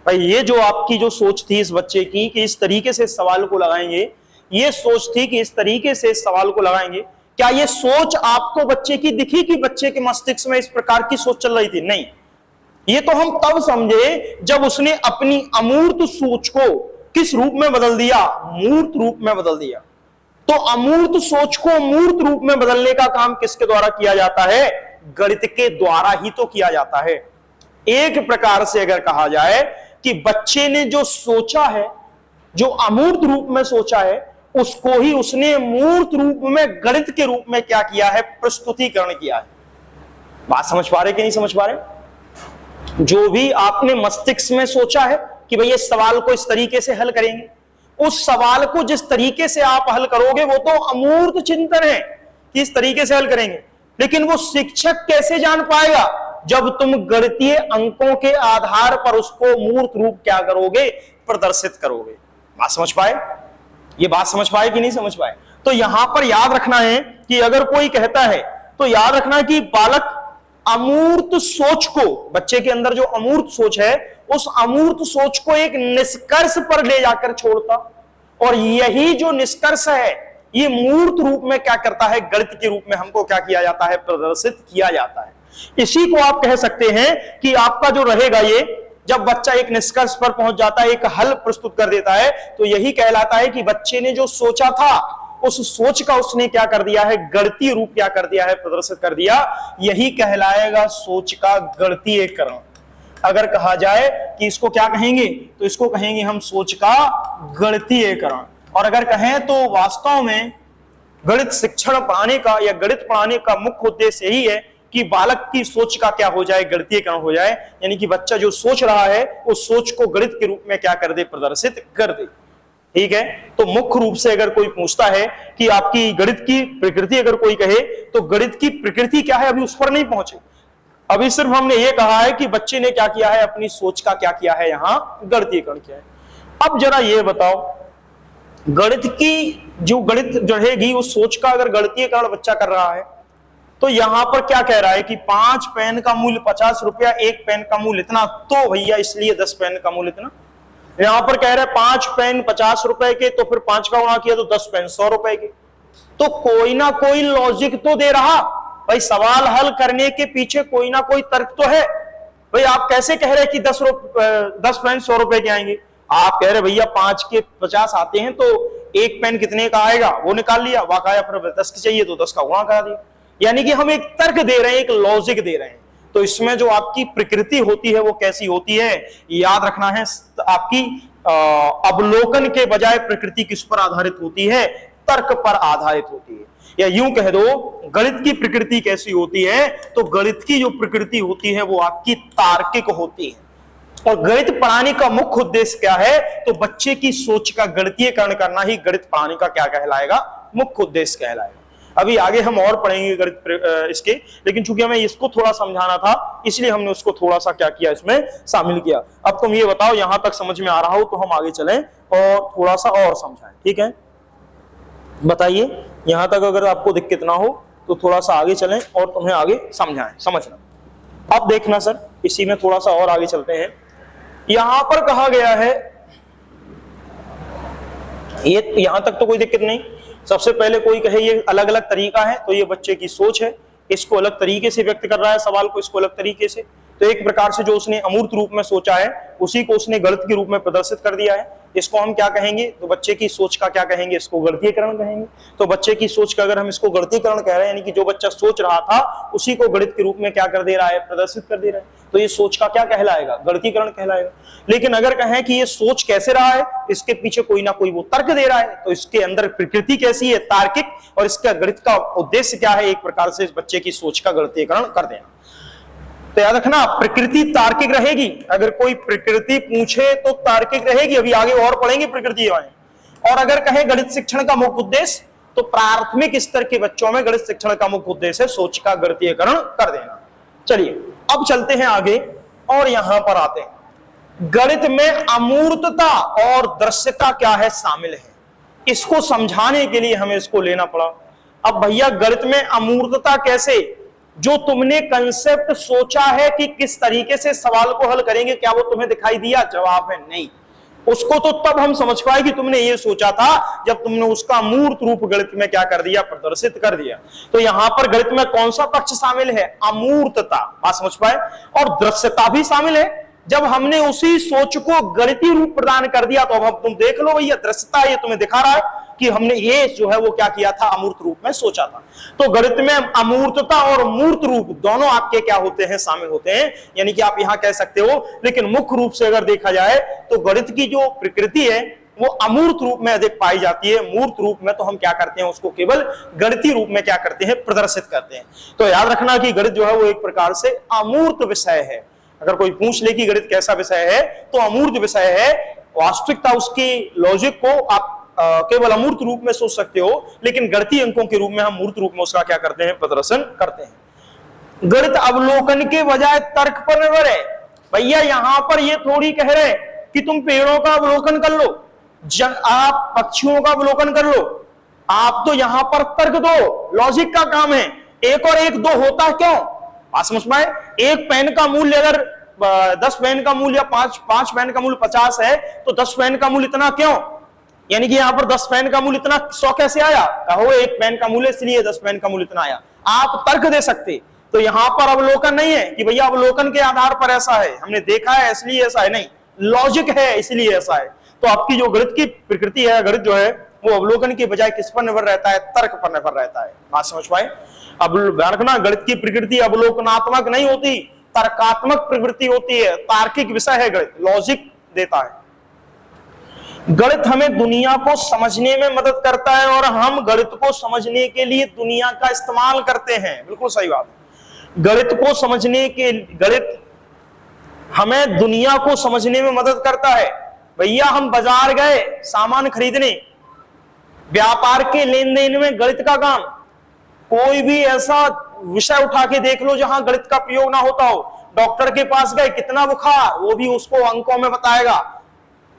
भाई ये जो आपकी जो सोच थी इस बच्चे की कि इस तरीके से इस सवाल को लगाएंगे, ये सोच थी कि इस तरीके से इस सवाल को लगाएंगे, क्या ये सोच आपको बच्चे की दिखी कि बच्चे के मस्तिष्क में इस प्रकार की सोच चल रही थी? नहीं। ये तो हम तब समझे जब उसने अपनी अमूर्त सोच को किस रूप में बदल दिया, मूर्त रूप में बदल दिया। तो अमूर्त सोच को मूर्त रूप में बदलने का काम किसके द्वारा किया जाता है? गणित के द्वारा ही तो किया जाता है। एक प्रकार से अगर कहा जाए कि बच्चे ने जो सोचा है, जो अमूर्त रूप में सोचा है, उसको ही उसने मूर्त रूप में गणित के रूप में क्या किया है, प्रस्तुतिकरण किया है। बात समझ पा रहे कि नहीं समझ पा रहे? जो भी आपने मस्तिष्क में सोचा है कि भाई इस सवाल को इस तरीके से हल करेंगे, उस सवाल को जिस तरीके से आप हल करोगे वो तो अमूर्त चिंतन है कि इस तरीके से हल करेंगे, लेकिन वो शिक्षक कैसे जान पाएगा? जब तुम गणितीय अंकों के आधार पर उसको मूर्त रूप क्या करोगे, प्रदर्शित करोगे। बात समझ पाए? ये बात समझ पाए कि नहीं समझ पाए? तो यहां पर याद रखना है कि अगर कोई कहता है तो याद रखना कि बालक अमूर्त सोच को, बच्चे के अंदर जो अमूर्त सोच है, उस अमूर्त सोच को एक निष्कर्ष पर ले जाकर छोड़ता, और यही जो निष्कर्ष है ये मूर्त रूप में क्या करता है, गणित के रूप में हमको क्या किया जाता है, प्रदर्शित किया जाता है। इसी को आप कह सकते हैं कि आपका जो रहेगा, ये जब बच्चा एक निष्कर्ष पर पहुंच जाता है, एक हल प्रस्तुत कर देता है, तो यही कहलाता है कि बच्चे ने जो सोचा था उस सोच का उसने क्या कर दिया है, गणितीय रूप क्या कर दिया है, प्रदर्शित कर दिया। यही कहलाएगा सोच का गणितीयकरण। अगर कहा जाए कि इसको क्या कहेंगे, तो इसको कहेंगे हम सोच का गणितीयकरण। और अगर कहें तो वास्तव में गणित शिक्षण पढ़ाने का या गणित पढ़ाने का मुख्य उद्देश्य यही है कि बालक की सोच का क्या हो जाए, गणितीयकरण हो जाए। यानी कि बच्चा जो सोच रहा है उस सोच को गणित के रूप में क्या कर दे, प्रदर्शित कर दे। ठीक है, तो मुख्य रूप से अगर कोई पूछता है कि आपकी गणित की प्रकृति अगर कोई कहे, तो गणित की प्रकृति क्या है, अभी उस पर नहीं पहुंचे। अभी सिर्फ हमने ये कहा है कि बच्चे ने क्या किया है, अपनी सोच का क्या किया है, यहां गणितीयकरण किया है। अब जरा ये बताओ, गणित की जो गणित रहेगी उस सोच का अगर गणितीयकरण बच्चा कर रहा है, तो यहां पर क्या कह रहा है कि 5 पेन का मूल्य 50 रुपया, 1 पेन का मूल्य इतना, तो भैया इसलिए 10 पेन का मूल्य इतना। यहां पर कह रहे हैं 5 पेन 50 रुपए के, तो फिर 5 का गुणा किया तो 10 पेन 100 रुपए के। तो कोई ना कोई लॉजिक तो दे रहा भाई, सवाल हल करने के पीछे कोई ना कोई तर्क तो है भाई। आप कैसे कह रहे हैं कि 10 पेन 100 रुपए के आएंगे? आप कह रहे भैया 5 के 50 आते हैं, तो 1 पेन कितने का आएगा वो निकाल लिया, वाकाया फिर 10 की चाहिए तो 10 का गुणा करा दिया। यानी कि हम एक तर्क दे रहे हैं, एक लॉजिक दे रहे हैं। तो इसमें जो आपकी प्रकृति होती है वो कैसी होती है, याद रखना है। आपकी अवलोकन के बजाय प्रकृति किस पर आधारित होती है, तर्क पर आधारित होती है। या यूं कह दो, गणित की प्रकृति कैसी होती है, तो गणित की जो प्रकृति होती है वो आपकी तार्किक होती है। और गणित पढ़ाने का मुख्य उद्देश्य क्या है, तो बच्चे की सोच का गणितीयकरण करना ही गणित पढ़ाने का क्या कहलाएगा, मुख्य उद्देश्य कहलाएगा। अभी आगे हम और पढ़ेंगे गणित इसके, लेकिन चूंकि हमें इसको थोड़ा समझाना था इसलिए हमने उसको थोड़ा सा क्या किया, इसमें शामिल किया। अब तुम ये बताओ, यहां तक समझ में आ रहा हो तो हम आगे चलें और थोड़ा सा और समझाएं। ठीक है, बताइए, यहां तक अगर आपको दिक्कत ना हो तो थोड़ा सा आगे चलें और तुम्हें आगे समझाएं, समझना। अब देखना सर, इसी में थोड़ा सा और आगे चलते हैं। यहां पर कहा गया है, ये यहां तक तो कोई दिक्कत नहीं। सबसे पहले कोई कहे ये अलग अलग तरीका है, तो ये बच्चे की सोच है, इसको अलग तरीके से व्यक्त कर रहा है सवाल को, इसको अलग तरीके से। तो एक प्रकार से जो उसने अमूर्त रूप में सोचा है उसी को उसने गणित के रूप में प्रदर्शित कर दिया है। इसको हम क्या कहेंगे, तो बच्चे की सोच का क्या कहेंगे, इसको गणितीयकरण कहेंगे। तो बच्चे की सोच का अगर हम इसको गणितीयकरण कह रहे हैं, यानी कि जो बच्चा सोच रहा था उसी को गणित के रूप में क्या कर दे रहा है, प्रदर्शित कर दे रहा है, तो ये सोच का क्या कहलाएगा, गणितीयकरण कहलाएगा। लेकिन अगर कहें कि ये सोच कैसे रहा है, इसके पीछे कोई ना कोई वो तर्क दे रहा है, तो इसके अंदर प्रकृति कैसी है, तार्किक, और इसका गणित का उद्देश्य क्या है, एक प्रकार से इस बच्चे की सोच का गणितीयकरण कर देना। तो याद रखना, प्रकृति तार्किक रहेगी। अगर कोई प्रकृति पूछे तो तार्किक रहेगी, अभी आगे और पढ़ेंगे प्रकृति। और अगर कहें गणित शिक्षण का मुख्य उद्देश्य, तो प्राथमिक स्तर के बच्चों में गणित शिक्षण का मुख्य उद्देश्य है सोच का गणितीयकरण कर देना। चलिए अब चलते हैं आगे और यहां पर आते हैं, गणित में अमूर्तता और दृश्यता क्या है, शामिल है। इसको समझाने के लिए हमें इसको लेना पड़ा। अब भैया गणित में अमूर्तता कैसे, जो तुमने कंसेप्ट सोचा है कि किस तरीके से सवाल को हल करेंगे, क्या वो तुम्हें दिखाई दिया? जवाब है नहीं। उसको तो तब हम समझ पाए कि तुमने ये सोचा था जब तुमने उसका मूर्त रूप गणित में क्या कर दिया, प्रदर्शित कर दिया। तो यहां पर गणित में कौन सा पक्ष शामिल है, अमूर्तता, बात समझ पाए, और दृश्यता भी शामिल है। जब हमने उसी सोच को गणितीय रूप प्रदान कर दिया, तो अब तुम देख लो भैया, दृश्यता ये तुम्हें दिखा रहा है कि हमने ये जो है वो क्या किया था, अमूर्त रूप में सोचा था। तो गणित में अमूर्तता और मूर्त रूप दोनों आपके क्या होते हैं, शामिल होते हैं। यानी कि आप यहां कह सकते हो, लेकिन मुख्य रूप से अगर देखा जाए तो गणित की जो प्रकृति है वो अमूर्त रूप में अधिक पाई जाती है। मूर्त रूप में तो हम क्या करते हैं, उसको केवल गणितीय रूप में क्या करते हैं, प्रदर्शित करते हैं। तो याद रखना कि गणित जो है वो एक प्रकार से अमूर्त विषय है। अगर कोई पूछ ले कि गणित कैसा विषय है, तो अमूर्त विषय है। वास्तविकता उसकी लॉजिक को आप केवल अमूर्त रूप में सोच सकते हो, लेकिन गणितीय अंकों के रूप में हम मूर्त रूप में उसका क्या करते हैं, प्रदर्शन करते हैं। गणित अवलोकन के बजाय तर्क पर निर्भर है। भैया यहां पर ये थोड़ी कह रहे कि तुम पेड़ों का अवलोकन कर लो, आप पक्षियों का अवलोकन कर लो, आप तो यहां पर तर्क दो, लॉजिक का काम है। 1 और 1 2 होता है क्यों, बात समझ पाए। 1 पेन का मूल्य अगर 10 पेन का मूल्य 5 पेन का मूल्य 50 है, तो 10 पेन का मूल्य इतना क्यों? यानी कि यहाँ पर 10 पेन का मूल्य इतना 100 कैसे आया? कहो 1 पेन का मूल्य इसलिए 10 पेन का मूल्य इतना आया। आप तर्क दे सकते। तो यहाँ पर अवलोकन नहीं है कि भैया अवलोकन के आधार पर ऐसा है, हमने देखा है इसलिए ऐसा है, नहीं, लॉजिक है इसलिए ऐसा है। तो आपकी जो गणित की प्रकृति है, गणित जो है वो अवलोकन की बजाय किस पर निर्भर रहता है? तर्क पर निर्भर रहता है। बात समझ पाए? अब रखना, गणित की प्रकृति अवलोकनात्मक नहीं होती, तर्कात्मक प्रवृत्ति होती है। तार्किक विषय है गणित, लॉजिक देता है। गणित हमें दुनिया को समझने में मदद करता है और हम गणित को समझने के लिए दुनिया का इस्तेमाल करते हैं। बिल्कुल सही बात। गणित को समझने के, गणित हमें दुनिया को समझने में मदद करता है। भैया हम बाजार गए सामान खरीदने, व्यापार के लेन देन में गणित का काम। कोई भी ऐसा विषय उठा के देख लो जहां गणित का प्रयोग ना होता हो। डॉक्टर के पास गए, कितना बुखार, वो भी उसको अंकों में बताएगा।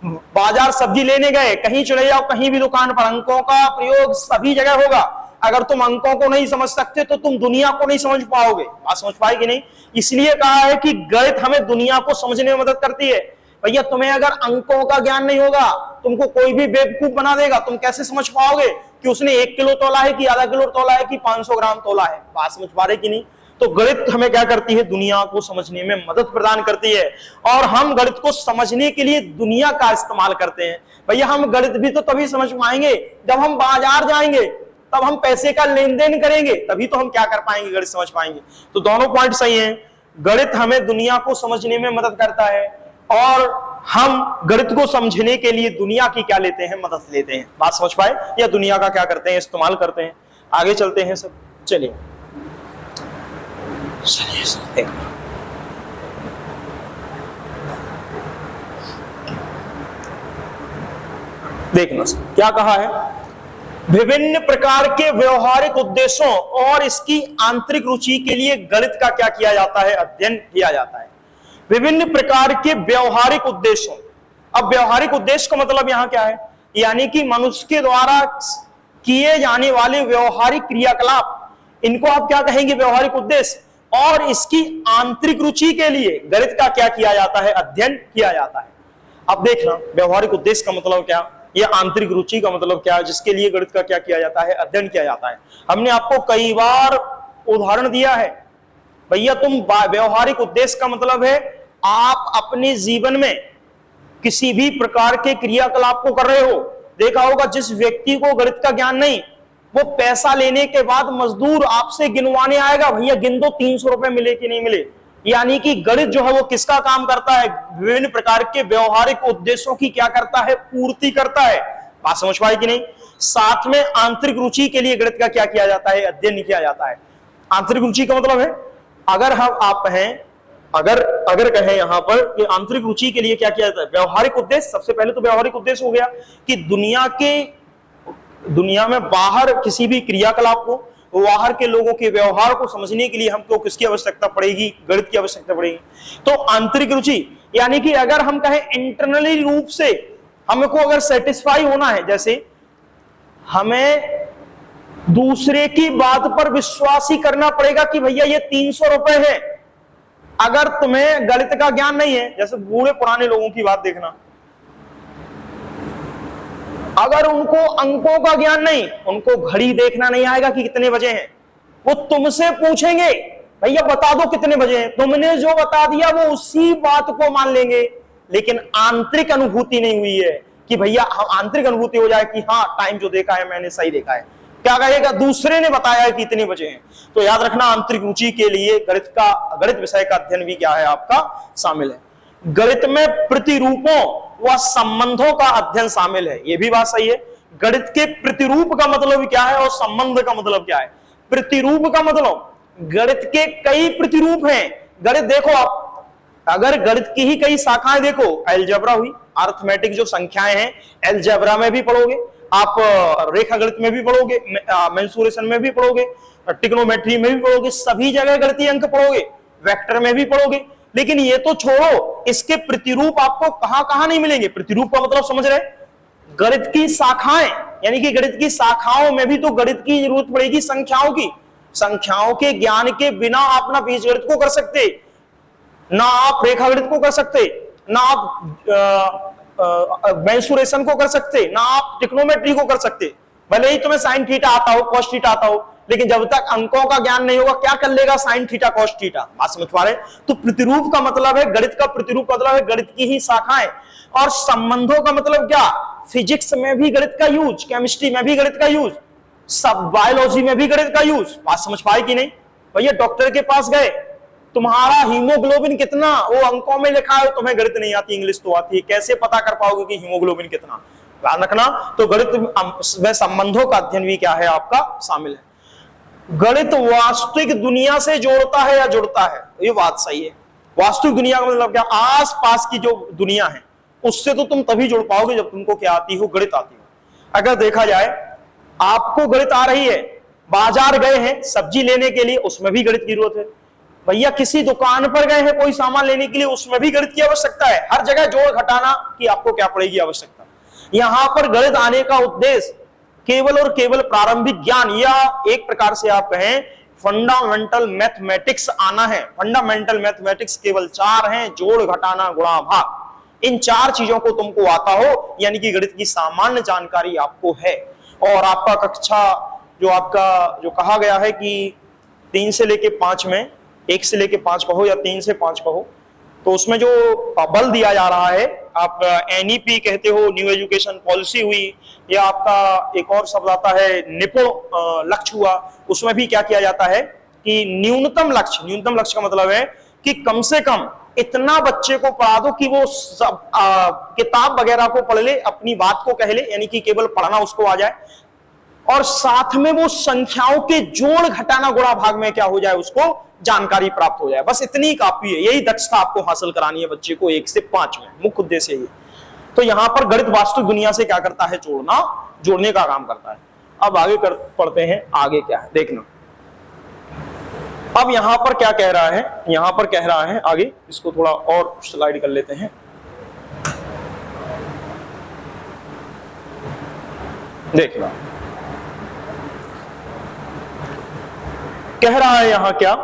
बाजार सब्जी लेने गए, कहीं चले जाओ, कहीं भी दुकान पर अंकों का प्रयोग सभी जगह होगा। अगर तुम अंकों को नहीं समझ सकते तो तुम दुनिया को नहीं समझ पाओगे। बात समझ पाएगी नहीं? इसलिए कहा है कि गणित हमें दुनिया को समझने में मदद करती है। भैया तुम्हें अगर अंकों का ज्ञान नहीं होगा, तुमको कोई भी बेवकूफ बना देगा, तुम कैसे समझ पाओगे कि उसने 1 किलो तोला है कि आधा किलो तोला है कि 500 ग्राम तोला है? बात समझ पा रहे कि नहीं? तो गणित हमें क्या करती है? दुनिया को समझने में मदद प्रदान करती है और हम गणित को समझने के लिए दुनिया का इस्तेमाल करते हैं। भैया हम गणित भी तो तभी समझ पाएंगे जब हम बाजार जाएंगे, तब हम पैसे का लेन देन करेंगे, तभी तो हम क्या कर पाएंगे? गणित समझ पाएंगे। तो दोनों पॉइंट सही हैं। गणित हमें दुनिया को समझने में मदद करता है और हम गणित को समझने के लिए दुनिया की क्या लेते हैं? मदद लेते हैं। बात समझ पाए? या दुनिया का क्या करते हैं? इस्तेमाल करते हैं। आगे चलते हैं सब। चलिए देखना क्या कहा है। विभिन्न प्रकार के व्यवहारिक उद्देश्यों और इसकी आंतरिक रुचि के लिए गणित का क्या किया जाता है? अध्ययन किया जाता है। विभिन्न प्रकार के व्यवहारिक उद्देश्यों। अब व्यवहारिक उद्देश्य का मतलब यहां क्या है? यानी कि मनुष्य के द्वारा किए जाने वाले व्यवहारिक क्रियाकलाप, इनको आप क्या कहेंगे? व्यवहारिक उद्देश्य। और इसकी आंतरिक रुचि के लिए गणित का क्या किया जाता है? अध्ययन किया जाता है। अब देखना, व्यवहारिक उद्देश्य का मतलब क्या, यह आंतरिक रुचि का मतलब क्या है, जिसके लिए गणित का क्या किया जाता है? अध्ययन किया जाता है। हमने आपको कई बार उदाहरण दिया है। भैया तुम व्यवहारिक उद्देश्य का मतलब है आप अपने जीवन में किसी भी प्रकार के क्रियाकलाप को कर रहे हो। देखा होगा जिस व्यक्ति को गणित का ज्ञान नहीं, वो पैसा लेने के बाद मजदूर आपसे गिनवाने आएगा, भैया गिन दो 300 रुपए मिले कि नहीं मिले। यानी कि गणित जो है वो किसका काम करता है? विभिन्न प्रकार के व्यवहारिक उद्देश्यों की क्या करता है? पूर्ति करता है। बात समझ पाए कि नहीं? साथ में आंतरिक रुचि के लिए गणित का क्या किया जाता है? अध्ययन किया जाता है। आंतरिक रुचि का मतलब है, अगर हम आप हैं, अगर कहें यहां पर कि आंतरिक रुचि के लिए क्या किया जाता है? व्यवहारिक उद्देश्य। सबसे पहले तो व्यवहारिक उद्देश्य हो गया कि दुनिया में बाहर किसी भी क्रियाकलाप को, बाहर के लोगों के व्यवहार को समझने के लिए हमको किसकी आवश्यकता पड़ेगी? गणित की आवश्यकता पड़ेगी। तो आंतरिक रुचि यानी कि अगर हम कहें इंटरनली रूप से हमको अगर सेटिस्फाई होना है, जैसे हमें दूसरे की बात पर विश्वास ही करना पड़ेगा कि भैया ये 300 रुपए है। अगर तुम्हें गणित का ज्ञान नहीं है, जैसे बूढ़े पुराने लोगों की बात देखना, अगर उनको अंकों का ज्ञान नहीं, उनको घड़ी देखना नहीं आएगा कि कितने बजे हैं, वो तुमसे पूछेंगे भैया बता दो कितने बजे हैं। तुमने जो बता दिया वो उसी बात को मान लेंगे, लेकिन आंतरिक अनुभूति नहीं हुई है कि भैया आंतरिक अनुभूति हो जाए कि हाँ टाइम जो देखा है मैंने सही देखा है। क्या कहेगा? दूसरे ने बताया है कि इतने बजे हैं। तो याद रखना, आंतरिक रुचि के लिए गणित विषय का अध्ययन भी क्या है? आपका शामिल है। गणित में प्रतिरूपों व संबंधों का अध्ययन शामिल है। यह भी बात सही है। गणित के प्रतिरूप का मतलब क्या है और संबंध का मतलब क्या है? प्रतिरूप का मतलब गणित के कई प्रतिरूप हैं। गणित देखो आप, अगर गणित की ही कई शाखाएं देखो, अलजेब्रा हुई, अरिथमेटिक जो संख्याएं हैं अलजेब्रा में भी पढ़ोगे आप, रेखा गणित में भी पढ़ोगे, मेंसुरेशन में भी पढ़ोगे, ट्रिग्नोमेट्री में भी पढ़ोगे, सभी जगह गणितीय अंक पढ़ोगे, वेक्टर में भी पढ़ोगे। लेकिन ये तो छोड़ो, इसके प्रतिरूप आपको कहां कहां नहीं मिलेंगे। प्रतिरूप का मतलब समझ रहे? गणित की शाखाएं, यानी कि गणित की शाखाओं में भी तो गणित की जरूरत पड़ेगी, संख्याओं की। संख्याओं के ज्ञान के बिना आप ना बीजगणित को कर सकते, ना आप रेखा गणित को कर सकते, ना आप मेंसुरेशन को कर सकते, ना आप ट्रिग्नोमेट्री को कर सकते। भले ही तुम्हें साइन थीटा आता हो, कॉस थीटा आता हो, लेकिन जब तक अंकों का ज्ञान नहीं होगा क्या कर लेगा साइन थीटा कॉस थीटा। बात समझ पा रहे? तो प्रतिरूप का मतलब है, गणित का प्रतिरूप का मतलब है गणित की ही शाखाएं। और संबंधों का मतलब क्या? फिजिक्स में भी गणित का यूज, केमिस्ट्री में भी गणित का यूज, सब बायोलॉजी में भी गणित का यूज। बात समझ पाए कि नहीं? भैया डॉक्टर के पास गए, तुम्हारा हीमोग्लोबिन कितना, वो अंकों में लिखा है, तुम्हें गणित नहीं आती, इंग्लिश तो आती है, कैसे पता कर पाओगे कि हीमोग्लोबिन कितना? ध्यान रखना। तो गणित में संबंधों का अध्ययन भी क्या है आपका शामिल है। गणित वास्तविक दुनिया से जोड़ता है या जुड़ता है? ये बात सही है। वास्तविक दुनिया का मतलब क्या? आस पास की जो दुनिया है उससे तो तुम तभी जुड़ पाओगे जब तुमको क्या आती हो, गणित आती हो। अगर देखा जाए आपको गणित आ रही है, बाजार गए हैं सब्जी लेने के लिए, उसमें भी गणित की जरूरत है। भैया किसी दुकान पर गए हैं कोई सामान लेने के लिए, उसमें भी गणित की आवश्यकता है। हर जगह जोड़ घटाना की आपको क्या पड़ेगी आवश्यकता। यहां पर गणित आने का उद्देश्य केवल और केवल प्रारंभिक ज्ञान या एक प्रकार से आप कहें फंडामेंटल मैथमेटिक्स आना है। फंडामेंटल मैथमेटिक्स केवल 4 हैं, जोड़ घटाना गुणा भाग। इन 4 चीजों को तुमको आता हो, यानी कि गणित की सामान्य जानकारी आपको है। और आपका कक्षा जो आपका जो कहा गया है कि 3 से लेके 5 में, 1 से लेके 5 कहो या 3 से 5 कहो, तो उसमें जो बल दिया जा रहा है, आप एनईपी कहते हो, न्यू एजुकेशन पॉलिसी हुई, या आपका एक और शब्द आता है निपुण लक्ष्य हुआ, उसमें भी क्या किया जाता है कि न्यूनतम लक्ष्य। न्यूनतम लक्ष्य का मतलब है कि कम से कम इतना बच्चे को पढ़ा दो कि वो सब किताब वगैरह को पढ़ ले, अपनी बात को कह ले, यानी कि केवल पढ़ना उसको आ जाए, और साथ में वो संख्याओं के जोड़ घटाना गुणा भाग में क्या हो जाए, उसको जानकारी प्राप्त हो जाए। बस इतनी काफी है। यही दक्षता आपको हासिल करानी है बच्चे को 1 से 5 में, मुख्य उद्देश्य ये। तो यहां पर गणित वास्तविक दुनिया से क्या करता है? जोड़ने का काम करता है। अब आगे पढ़ते हैं, आगे क्या है देखना। अब यहां पर क्या कह रहा है? यहां पर कह रहा है आगे, इसको थोड़ा और स्लाइड कर लेते हैं, देखना। कह रहा है यहां क्या?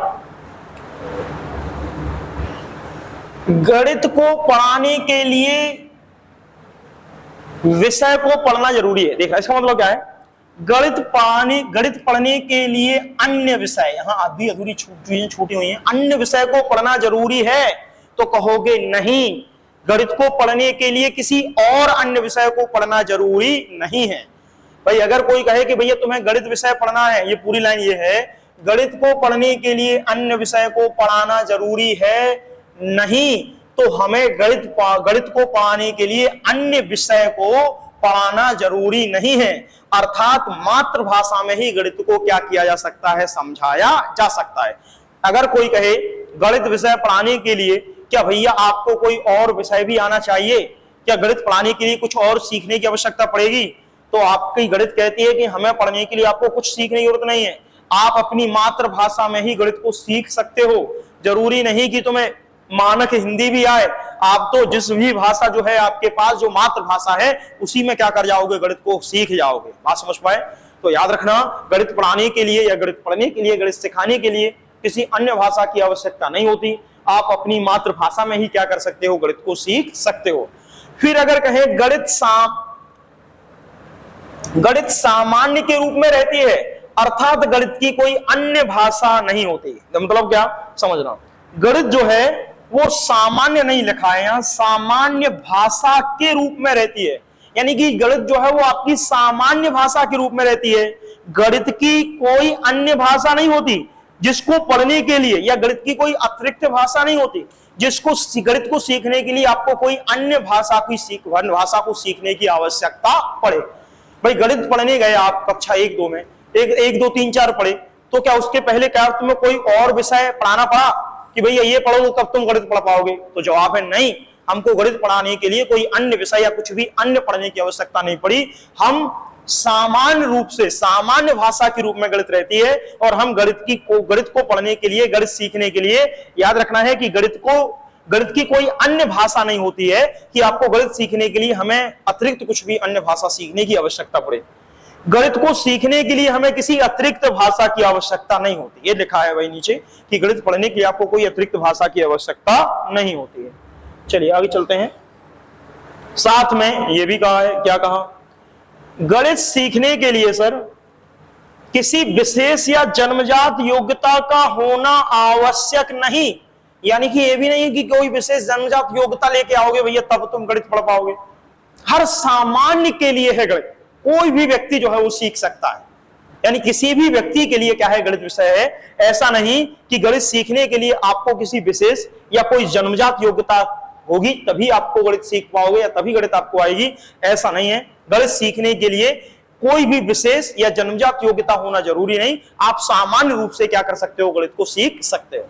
गणित को पढ़ाने के लिए विषय को पढ़ना जरूरी है। देखा इसका मतलब क्या है? गणित पढ़ने के लिए अन्य विषय, यहां आधी अधूरी चीजें छूटी हुई हैं, अन्य विषय को पढ़ना जरूरी है। तो कहोगे नहीं, गणित को पढ़ने के लिए किसी और अन्य विषय को पढ़ना जरूरी नहीं है। भाई अगर कोई कहे कि भैया तुम्हें गणित विषय पढ़ना है, ये पूरी लाइन ये है, गणित को पढ़ने के लिए अन्य विषय को पढ़ाना जरूरी है नहीं, तो हमें गणित को पढ़ाने के लिए अन्य विषय को पढ़ाना जरूरी नहीं है। अर्थात मातृभाषा में ही गणित को क्या किया जा सकता है? समझाया जा सकता है। अगर कोई कहे गणित विषय पढ़ाने के लिए क्या भैया आपको कोई और विषय भी आना चाहिए, क्या गणित पढ़ाने के लिए कुछ और सीखने की आवश्यकता पड़ेगी? तो आपकी गणित कहती है कि हमें पढ़ने के लिए आपको कुछ सीखने की जरूरत नहीं है, आप अपनी मातृभाषा में ही गणित को सीख सकते हो। जरूरी नहीं कि तुम्हें मानक हिंदी भी आए, आप तो जिस भी भाषा जो है आपके पास जो मातृभाषा है उसी में क्या कर जाओगे? गणित को सीख जाओगे। बात समझ पाए? तो याद रखना, गणित पढ़ाने के लिए या गणित पढ़ने के लिए, गणित सिखाने के लिए किसी अन्य भाषा की आवश्यकता नहीं होती। आप अपनी मातृभाषा में ही क्या कर सकते हो? गणित को सीख सकते हो। फिर अगर कहें गणित सामान्य के रूप में रहती है, अर्थात गणित की कोई अन्य भाषा नहीं होती। मतलब क्या समझना? गणित जो है वो सामान्य नहीं लिखा है यहां, सामान्य भाषा के रूप में रहती है। यानी कि गणित जो है वो आपकी सामान्य भाषा के रूप में रहती है। गणित की कोई अन्य भाषा नहीं होती जिसको पढ़ने के लिए, या गणित की कोई अतिरिक्त भाषा नहीं होती जिसको गणित को सीखने के लिए आपको कोई अन्य भाषा को सीखने की आवश्यकता पड़े। भाई गणित पढ़ने गए आप कक्षा 1-2 में, 1, 2, 3, 4 पढ़े, तो क्या उसके पहले क्या तुम्हें कोई और विषय पढ़ाना पड़ा कि भैया ये पढ़ो तब तुम गणित पढ़ पाओगे? तो जवाब है नहीं, हमको गणित पढ़ाने के लिए कोई अन्य विषय या कुछ भी अन्य पढ़ने की आवश्यकता नहीं पड़ी। हम सामान्य रूप से, सामान्य भाषा के रूप में गणित रहती है, और हम गणित को पढ़ने के लिए, गणित सीखने के लिए याद रखना है कि गणित की कोई अन्य भाषा नहीं होती है कि आपको गणित सीखने के लिए हमें अतिरिक्त कुछ भी अन्य भाषा सीखने की आवश्यकता पड़े। गणित को सीखने के लिए हमें किसी अतिरिक्त भाषा की आवश्यकता नहीं होती। ये लिखा है भाई नीचे कि गणित पढ़ने के लिए आपको कोई अतिरिक्त भाषा की आवश्यकता नहीं होती है। चलिए आगे चलते हैं। साथ में ये भी कहा है, क्या कहा, गणित सीखने के लिए सर किसी विशेष या जन्मजात योग्यता का होना आवश्यक नहीं। यानी कि ये भी नहीं कि कोई विशेष जन्मजात योग्यता लेके आओगे भैया तब तुम गणित पढ़ पाओगे। हर सामान्य के लिए है गणित, कोई भी व्यक्ति जो है वो सीख सकता है। यानी किसी भी व्यक्ति के लिए क्या है, गणित विषय है। ऐसा नहीं कि गणित सीखने के लिए आपको किसी विशेष या कोई जन्मजात योग्यता होगी तभी आपको गणित सीख पाओगे या तभी गणित आपको आएगी, ऐसा नहीं है। गणित सीखने के लिए कोई भी विशेष या जन्मजात योग्यता होना जरूरी नहीं, आप सामान्य रूप से क्या कर सकते हो, गणित को सीख सकते हो।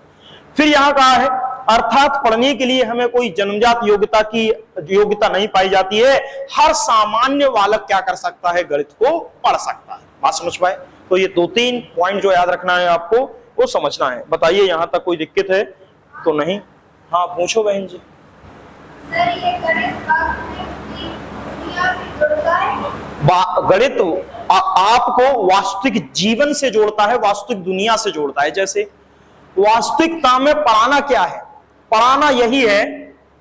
फिर यहां कहा है अर्थात पढ़ने के लिए हमें कोई जन्मजात योग्यता की योग्यता नहीं पाई जाती है, हर सामान्य बालक क्या कर सकता है, गणित को पढ़ सकता है। बात समझ पाए? तो ये 2-3 पॉइंट जो याद रखना है आपको, वो समझना है। बताइए यहां तक कोई दिक्कत है तो नहीं? हाँ पूछो बहन जी। सर ये गणित दुनिया से जुड़ता है? गणित आपको वास्तविक जीवन से जोड़ता है, वास्तविक दुनिया से जोड़ता है। जैसे वास्तविकता में पढ़ाना क्या है, पढ़ाना यही है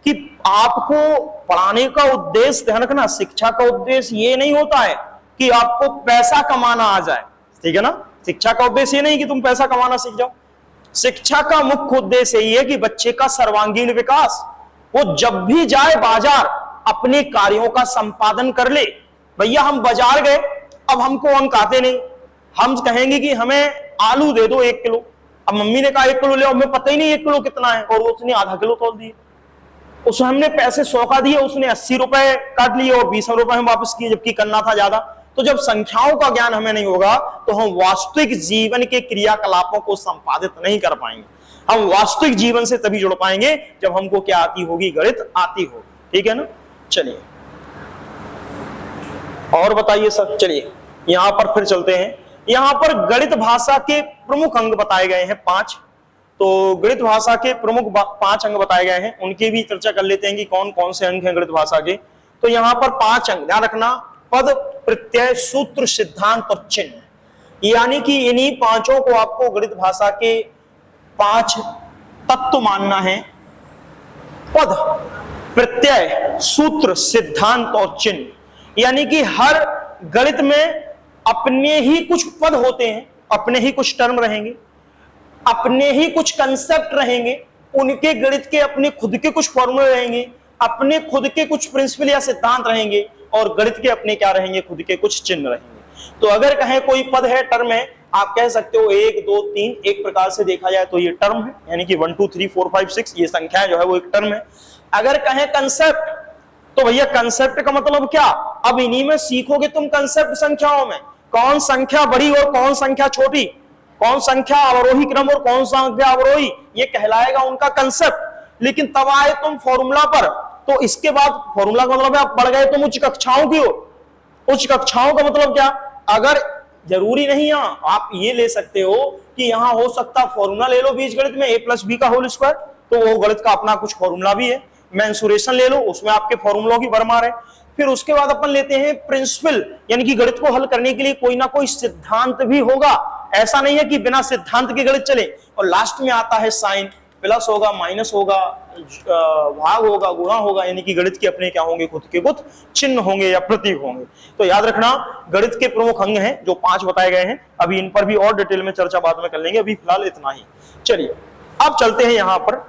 कि आपको पढ़ाने का उद्देश्य, ध्यान रखना, शिक्षा का उद्देश्य ये नहीं होता है कि आपको पैसा कमाना आ जाए, ठीक है ना। शिक्षा का उद्देश्य ये नहीं कि तुम पैसा कमाना सीख जाओ। शिक्षा का मुख्य उद्देश्य यही है कि बच्चे का सर्वांगीण विकास, वो जब भी जाए बाजार अपने कार्यों का संपादन कर ले। भैया हम बाजार गए, अब हमको अंक आते नहीं, हम कहेंगे कि हमें आलू दे दो 1 किलो। अब मम्मी ने कहा 1 किलो ले, हमें पता ही नहीं 1 किलो कितना है, और उसने आधा किलो तोल दिए। उस हमने पैसे 100 का दिए, उसने 80 रुपए काट लिए और 20 रुपए हम वापस किए, जबकि करना था ज्यादा। तो जब संख्याओं का ज्ञान हमें नहीं होगा तो हम वास्तविक जीवन के क्रियाकलापों को संपादित नहीं कर पाएंगे। हम वास्तविक जीवन से तभी जुड़ पाएंगे जब हमको क्या आती होगी, गणित आती हो, ठीक है ना। चलिए और बताइए सर। चलिए यहां पर फिर चलते हैं। यहां पर गणित भाषा के प्रमुख अंग बताए गए हैं 5। तो गणित भाषा के प्रमुख 5 अंग बताए गए हैं, उनकी भी चर्चा कर लेते हैं कि कौन कौन से अंग हैं गणित भाषा के। तो यहां पर 5 अंग, ध्यान रखना, पद, प्रत्यय, सूत्र, सिद्धांत और चिन्ह। यानी कि इन्हीं 5 को आपको गणित भाषा के 5 तत्व मानना है। पद, प्रत्यय, सूत्र, सिद्धांत और चिन्ह। यानी कि हर गणित में अपने ही कुछ पद होते हैं, अपने ही कुछ टर्म रहेंगे, अपने ही कुछ कंसेप्ट रहेंगे, उनके गणित के अपने खुद के कुछ फॉर्मूले रहेंगे, अपने खुद के कुछ प्रिंसिपल या सिद्धांत रहेंगे, और गणित के अपने क्या रहेंगे, खुद के कुछ चिन्ह रहेंगे। तो अगर कहें कोई पद है, टर्म है, आप कह सकते हो 1 2 3, एक प्रकार से देखा जाए तो ये टर्म है, यानी कि 1 2 3 4 5 6 ये संख्याएं जो है वो एक टर्म है। अगर कहें कंसेप्ट, तो भैया कंसेप्ट का मतलब क्या, अब इन्हीं में सीखोगे तुम कंसेप्ट संख्याओं में, कौन संख्या बड़ी और कौन संख्या छोटी, कौन संख्या अवरोही क्रम और कौन संख्या अवरोही, ये कहलाएगा उनका कंसेप्ट। लेकिन तब आए तुम फॉर्मूला पर, तो इसके बाद फॉर्मूला का मतलब है आप बढ़ गए तुम उच्च कक्षाओं की ओर। उच्च कक्षाओं का मतलब क्या, अगर जरूरी नहीं है, आप ये ले सकते हो कि यहां हो सकता फॉर्मूला ले लो बीजगणित में a+b का होल स्क्वायर, तो वो गणित का अपना कुछ फॉर्मूला भी है। मेंसुरेशन ले लो, उसमें आपके फॉर्मूलों की भरमार है। फिर उसके बाद अपन लेते हैं प्रिंसिपल, यानी कि गणित को हल करने के लिए कोई ना कोई सिद्धांत भी होगा, ऐसा नहीं है कि बिना सिद्धांत के गणित चले। और लास्ट में आता है साइन, प्लस होगा, माइनस होगा, भाग होगा, गुणा होगा, यानी कि गणित के अपने क्या होंगे, खुद के कुछ चिन्ह होंगे या प्रतीक होंगे। तो याद रखना गणित के प्रमुख अंग हैं जो 5 बताए गए हैं। अभी इन पर भी और डिटेल में चर्चा बाद में कर लेंगे, अभी फिलहाल इतना ही। चलिए अब चलते हैं यहां पर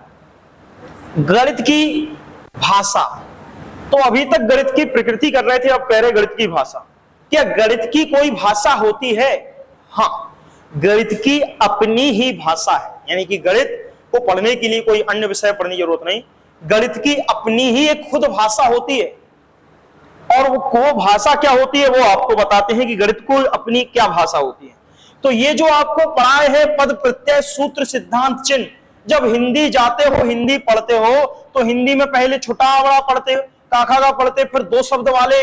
गणित की भाषा। तो अभी तक गणित की प्रकृति कर रहे थे, अब कह रहे गणित की भाषा। क्या गणित की कोई भाषा होती है? हाँ, गणित की अपनी ही भाषा है, यानी कि गणित को पढ़ने के लिए कोई अन्य विषय पढ़ने की जरूरत नहीं, गणित की अपनी ही एक खुद भाषा होती है। और वो भाषा क्या होती है वो आपको बताते हैं कि गणित को अपनी क्या भाषा होती है। तो ये जो आपको पढ़ाए हैं पद, प्रत्यय, सूत्र, सिद्धांत, चिन्ह, जब हिंदी जाते हो, हिंदी पढ़ते हो, तो हिंदी में पहले छोटा बड़ा पढ़ते हो, काखा का पढ़ते, फिर 2 शब्द वाले,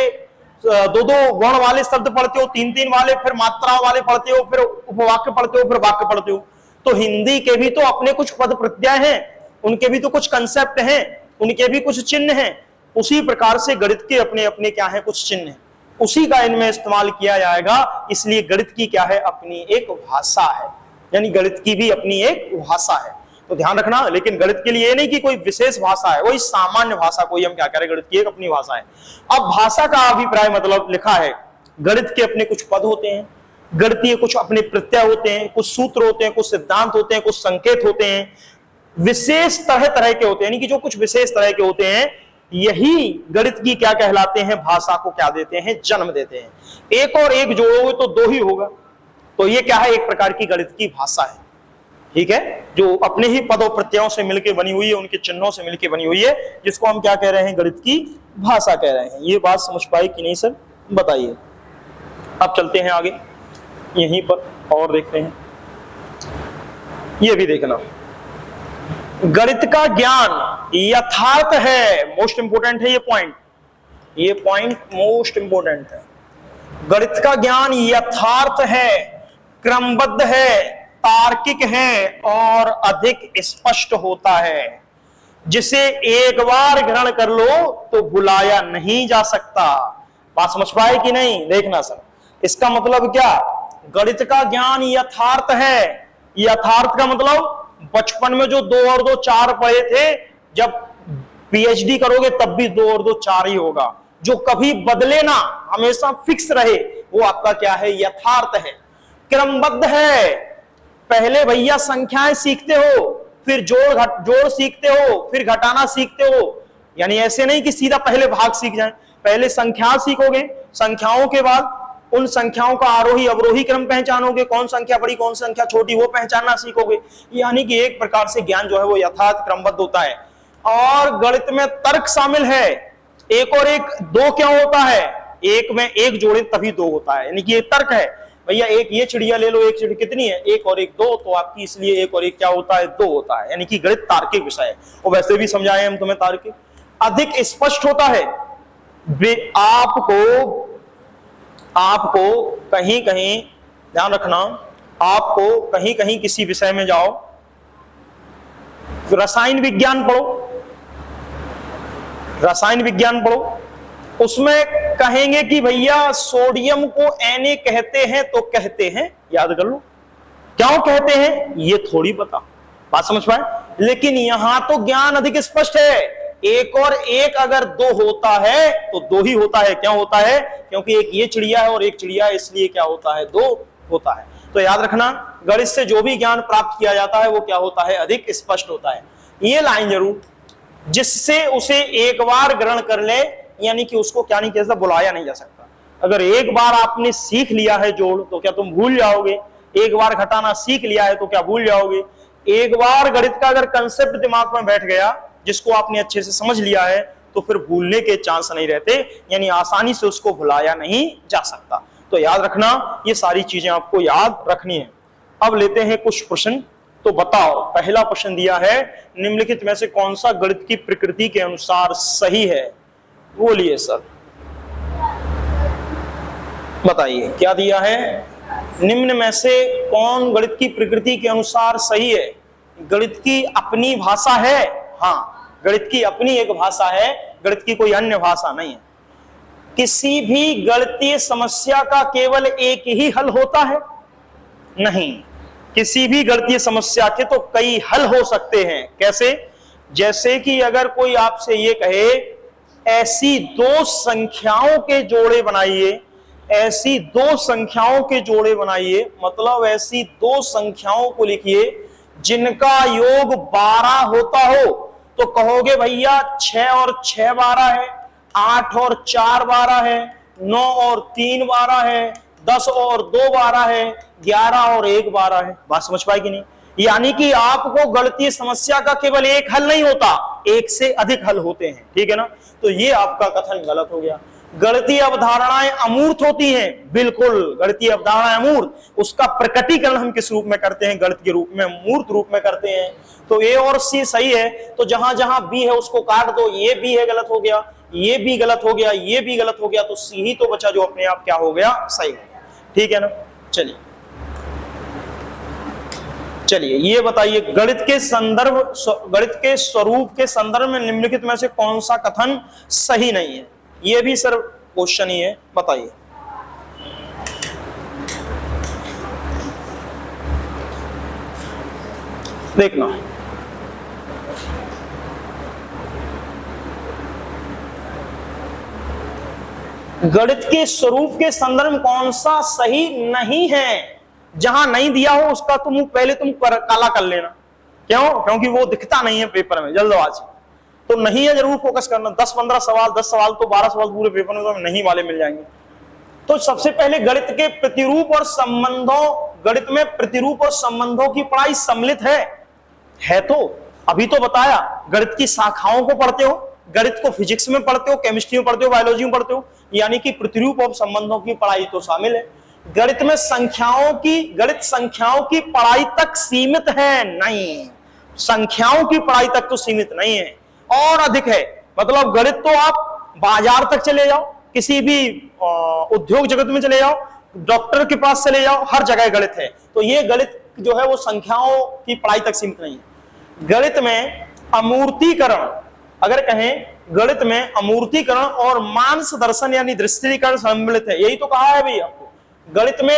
2 वर्ण वाले शब्द पढ़ते हो, 3 वाले, फिर मात्रा वाले पढ़ते हो, फिर उपवाक्य पढ़ते हो, फिर वाक्य पढ़ते हो। तो हिंदी के भी तो अपने कुछ पद प्रत्यय हैं, उनके भी तो कुछ कंसेप्ट हैं, उनके भी कुछ चिन्ह हैं। उसी प्रकार से गणित के अपने अपने क्या है, कुछ चिन्ह हैं, उसी का इनमें इस्तेमाल किया जाएगा। इसलिए गणित की क्या है, अपनी एक भाषा है, यानी गणित की भी अपनी एक भाषा है। तो ध्यान रखना। लेकिन गणित के लिए नहीं कि कोई विशेष भाषा है, वही सामान्य भाषा, कोई हम क्या करें, गणित की एक अपनी भाषा है। अब भाषा का अभिप्राय मतलब लिखा है, गणित के अपने कुछ पद होते हैं, गणितीय कुछ अपने प्रत्यय होते हैं, कुछ सूत्र होते हैं, कुछ सिद्धांत होते हैं, कुछ संकेत होते हैं, विशेष तरह तरह के होते हैं, यानी कि जो कुछ विशेष तरह के होते हैं, यही गणित की क्या कहलाते हैं, भाषा को क्या देते हैं, जन्म देते हैं। एक और एक जोड़ोगे तो दो ही होगा, तो ये क्या है, एक प्रकार की गणित की भाषा है, ठीक है, जो अपने ही पदों प्रत्ययों से मिलकर बनी हुई है, उनके चिन्हों से मिलकर बनी हुई है, जिसको हम क्या कह रहे हैं, गणित की भाषा कह रहे हैं। ये बात समझ पाए कि नहीं सर, बताइए। अब चलते हैं आगे, यहीं पर और देखते हैं, ये भी देखना। गणित का ज्ञान यथार्थ है, मोस्ट इंपोर्टेंट है ये पॉइंट मोस्ट इंपोर्टेंट है। गणित का ज्ञान यथार्थ है, क्रमबद्ध है, तार्किक है और अधिक स्पष्ट होता है, जिसे एक बार ग्रहण कर लो तो भुलाया नहीं जा सकता। बात समझ पाए कि नहीं, देखना सर, इसका मतलब क्या, गणित का ज्ञान यथार्थ है। यथार्थ का मतलब बचपन में जो 2 और 2 4 पढ़े थे, जब पीएचडी करोगे तब भी 2 और 2 4 ही होगा, जो कभी बदले ना, हमेशा फिक्स रहे, वो आपका क्या है, यथार्थ है। क्रमबद्ध है, पहले भैया संख्याएं सीखते हो, फिर जोड़ सीखते हो, फिर घटाना सीखते हो, यानी ऐसे नहीं कि सीधा पहले भाग सीख जाए, पहले संख्या सीखोगे, संख्याओं के बाद उन संख्याओं का आरोही अवरोही क्रम पहचानोगे, कौन संख्या बड़ी कौन संख्या छोटी वो पहचानना सीखोगे। यानी कि एक प्रकार से ज्ञान जो है वो यथार्थ क्रमबद्ध होता है। और गणित में तर्क शामिल है, एक और एक दो क्या होता है, एक में एक जोड़े तभी दो होता है, यानी कि ये तर्क है, भैया एक ये चिड़िया ले लो, एक चिड़िया कितनी है, एक और एक दो, तो आपकी इसलिए एक और एक क्या होता है, दो होता है, यानी कि गणित तार्किक विषय है। और वैसे भी समझाए हम तुम्हें तार्किक। अधिक स्पष्ट होता है, आपको कहीं कहीं ध्यान रखना, आपको कहीं कहीं किसी विषय में जाओ, रसायन विज्ञान पढ़ो, उसमें कहेंगे कि भैया सोडियम को Na कहते हैं, तो कहते हैं, याद कर लो क्यों कहते हैं, ये थोड़ी पता, बात समझ पाए। लेकिन यहां तो ज्ञान अधिक स्पष्ट है, एक और एक अगर दो होता है तो दो ही होता है, क्या होता है, क्योंकि एक ये चिड़िया है और एक चिड़िया है, इसलिए क्या होता है, दो होता है। तो याद रखना, गणित से जो भी ज्ञान प्राप्त किया जाता है वो क्या होता है, अधिक स्पष्ट होता है। ये लाइन जरूर, जिससे उसे एक बार ग्रहण कर ले, यानी कि उसको क्या नहीं कह सकता, बुलाया नहीं जा सकता। अगर एक बार आपने सीख लिया है जोड़, तो क्या तुम भूल जाओगे, एक बार घटाना सीख लिया है तो क्या भूल जाओगे। एक बार गणित का अगर कंसेप्ट दिमाग में बैठ गया, जिसको आपने अच्छे से समझ लिया है, तो फिर भूलने के चांस नहीं रहते, यानी आसानी से उसको भुलाया नहीं जा सकता। तो याद रखना, ये सारी चीजें आपको याद रखनी है। अब लेते हैं कुछ प्रश्न, तो बताओ, पहला प्रश्न दिया है, निम्नलिखित में से कौन सा गणित की प्रकृति के अनुसार सही है, बोलिए सर, बताइए क्या दिया है, निम्न में से कौन गणित की प्रकृति के अनुसार सही है। गणित की अपनी भाषा है, हाँ, गणित की अपनी एक भाषा है, गणित की कोई अन्य भाषा नहीं है। किसी भी गणितीय समस्या का केवल एक ही हल होता है, नहीं, किसी भी गणितीय समस्या के तो कई हल हो सकते हैं। कैसे, जैसे कि अगर कोई आपसे ये कहे ऐसी दो संख्याओं के जोड़े बनाइए, ऐसी दो संख्याओं के जोड़े बनाइए, मतलब ऐसी दो संख्याओं को लिखिए जिनका योग 12 होता हो, तो कहोगे भैया 6 और 6 12 है, 8 और 4 12 है, 9 और 3 12 है, 10 और 2 12 है, 11 और 1 12 है। बात समझ पाए कि नहीं। यानी कि आपको गणितीय समस्या का केवल एक हल नहीं होता, एक से अधिक हल होते हैं, ठीक है ना। तो ये आपका कथन गलत हो गया। गणितीय अवधारणाएं अमूर्त होती हैं, बिल्कुल, गणितीय अवधारणाएं अमूर्त, उसका प्रकटीकरण हम किस रूप में करते हैं, गणित के रूप में, मूर्त रूप में करते हैं। तो ए और सी सही है, तो जहां जहां बी है उसको काट दो, ये बी है गलत हो गया, ये भी गलत हो गया, ये भी गलत हो गया, तो सी ही तो बचा जो अपने आप क्या हो गया, सही हो गया, ठीक है ना। चलिए ये बताइए, गणित के स्वरूप के संदर्भ में निम्नलिखित में से कौन सा कथन सही नहीं है। ये भी सर क्वेश्चन ही है, बताइए। देखना, गणित के स्वरूप के संदर्भ में कौन सा सही नहीं है? जहां नहीं दिया हो उसका तुम पहले काला कर लेना। क्यों? क्योंकि वो दिखता नहीं है पेपर में, जल्दबाजी। तो नहीं है जरूर फोकस करना। 10-15 सवाल, 10 सवाल तो 12 सवाल पूरे पेपर में तो नहीं वाले मिल जाएंगे। तो सबसे पहले गणित के प्रतिरूप और संबंधों, गणित में प्रतिरूप और संबंधों की पढ़ाई सम्मिलित है तो अभी तो बताया। गणित की शाखाओं को पढ़ते हो, गणित को फिजिक्स में पढ़ते हो, केमिस्ट्री में पढ़ते हो, बायोलॉजी में पढ़ते हो, यानी कि प्रतिरूप और संबंधों की पढ़ाई तो शामिल है। गणित में गणित संख्याओं की पढ़ाई तक सीमित है नहीं, संख्याओं की पढ़ाई तक तो सीमित नहीं है, और अधिक है। मतलब गणित तो आप बाजार तक चले जाओ, किसी भी उद्योग जगत में चले जाओ, डॉक्टर के पास चले जाओ, हर जगह गणित है। तो ये गणित जो है वो संख्याओं की पढ़ाई तक सीमित नहीं है। गणित में अमूर्तीकरण, अगर कहें गणित में अमूर्तीकरण और मानस दर्शन यानी दृष्टिकरण सम्मिलित है। यही तो कहा है भाई आपको, गणित में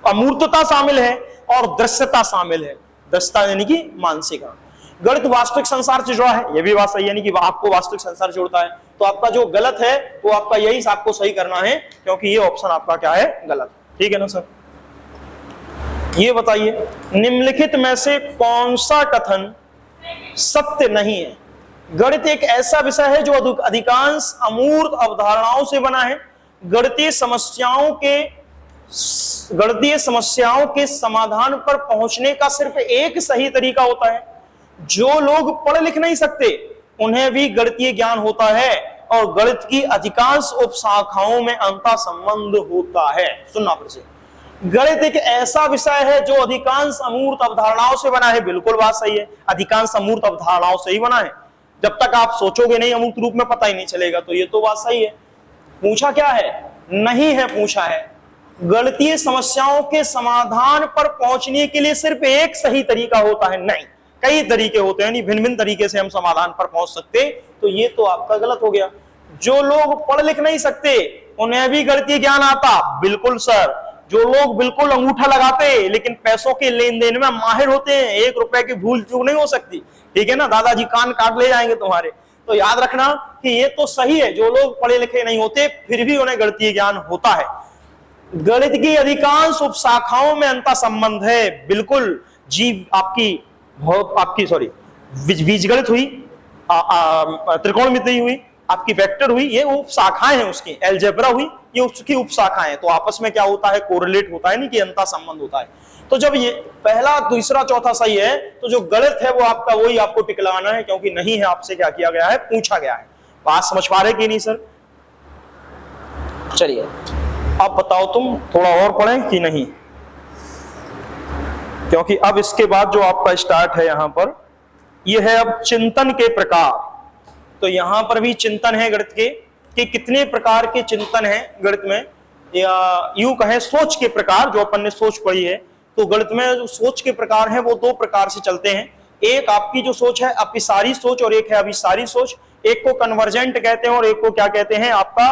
अमूर्तता शामिल है और दृश्यता शामिल है। दृश्यता यानी कि मानसीकरण। गणित वास्तविक संसार से जुड़ा है, यह भी बात सही है, यानी कि आपको वास्तविक संसार से जोड़ता है। तो आपका जो गलत है वो आपका यही आपको सही करना है, क्योंकि ये ऑप्शन आपका क्या है? गलत। ठीक है ना सर? ये बताइए निम्नलिखित में से कौन सा कथन सत्य नहीं है? गणित एक ऐसा विषय है जो अधिकांश अमूर्त अवधारणाओं से बना है। गणितीय समस्याओं के समाधान पर पहुंचने का सिर्फ एक सही तरीका होता है। जो लोग पढ़ लिख नहीं सकते उन्हें भी गणितीय ज्ञान होता है, और गणित की अधिकांश उपशाखाओं में अंतर संबंध होता है। सुनना फिर से, गणित एक ऐसा विषय है जो अधिकांश अमूर्त अवधारणाओं से बना है। बिल्कुल बात सही है, अधिकांश अमूर्त अवधारणाओं से ही बना है। जब तक आप सोचोगे नहीं अमूर्त रूप में पता ही नहीं चलेगा। तो ये तो बात सही है। पूछा क्या है? नहीं है पूछा है। गणितीय समस्याओं के समाधान पर पहुंचने के लिए सिर्फ एक सही तरीका होता है, नहीं कई तरीके होते हैं, भिन्न भिन्न तरीके से हम समाधान पर पहुंच सकते। तो ये तो आपका गलत हो गया। जो लोग पढ़ लिख नहीं सकते उन्हें भी गणितीय ज्ञान आता। बिल्कुल सर। जो लोग बिल्कुल अंगूठा लगाते लेकिन पैसों के लेन देन में माहिर होते हैं, 1 रुपए की भूल चूक नहीं हो सकती। ठीक है ना? दादाजी कान काट ले जाएंगे तुम्हारे। तो याद रखना कि ये तो सही है, जो लोग पढ़े लिखे नहीं होते फिर भी उन्हें गणितीय ज्ञान होता है। गणित की अधिकांश उपशाखाओं में अंतर संबंध है। बिल्कुल। आपकी बीजगणित हुई, त्रिकोणमिति हुई, आपकी वेक्टर हुई, ये उपशाखाएं हैं उसकी। अलजेब्रा हुई, ये उसकी उपशाखाएं हैं। तो आपस में क्या होता है? कोरिलेट होता है, नहीं कि अंतर संबंध होता है। तो जब ये पहला, दूसरा, चौथा सही है तो जो गलत है वो आपका वही आपको टिक लगाना है, क्योंकि नहीं है आपसे क्या किया गया है? पूछा गया है। बात समझ पा रहे कि नहीं सर? चलिए अब बताओ तुम थोड़ा और पढ़ें कि नहीं, क्योंकि अब इसके बाद जो आपका स्टार्ट है यहां पर, यह है अब चिंतन के प्रकार। तो यहां पर भी चिंतन है गणित के, कि कितने प्रकार के चिंतन है गणित में, या यूं कहें सोच के प्रकार। जो अपन ने सोच पढ़ी है, तो गणित में जो सोच के प्रकार हैं वो 2 प्रकार से चलते हैं। एक आपकी जो सोच है अपिसारी सोच, और एक है अभिसारी सोच। एक को कन्वर्जेंट कहते हैं और एक को क्या कहते हैं? आपका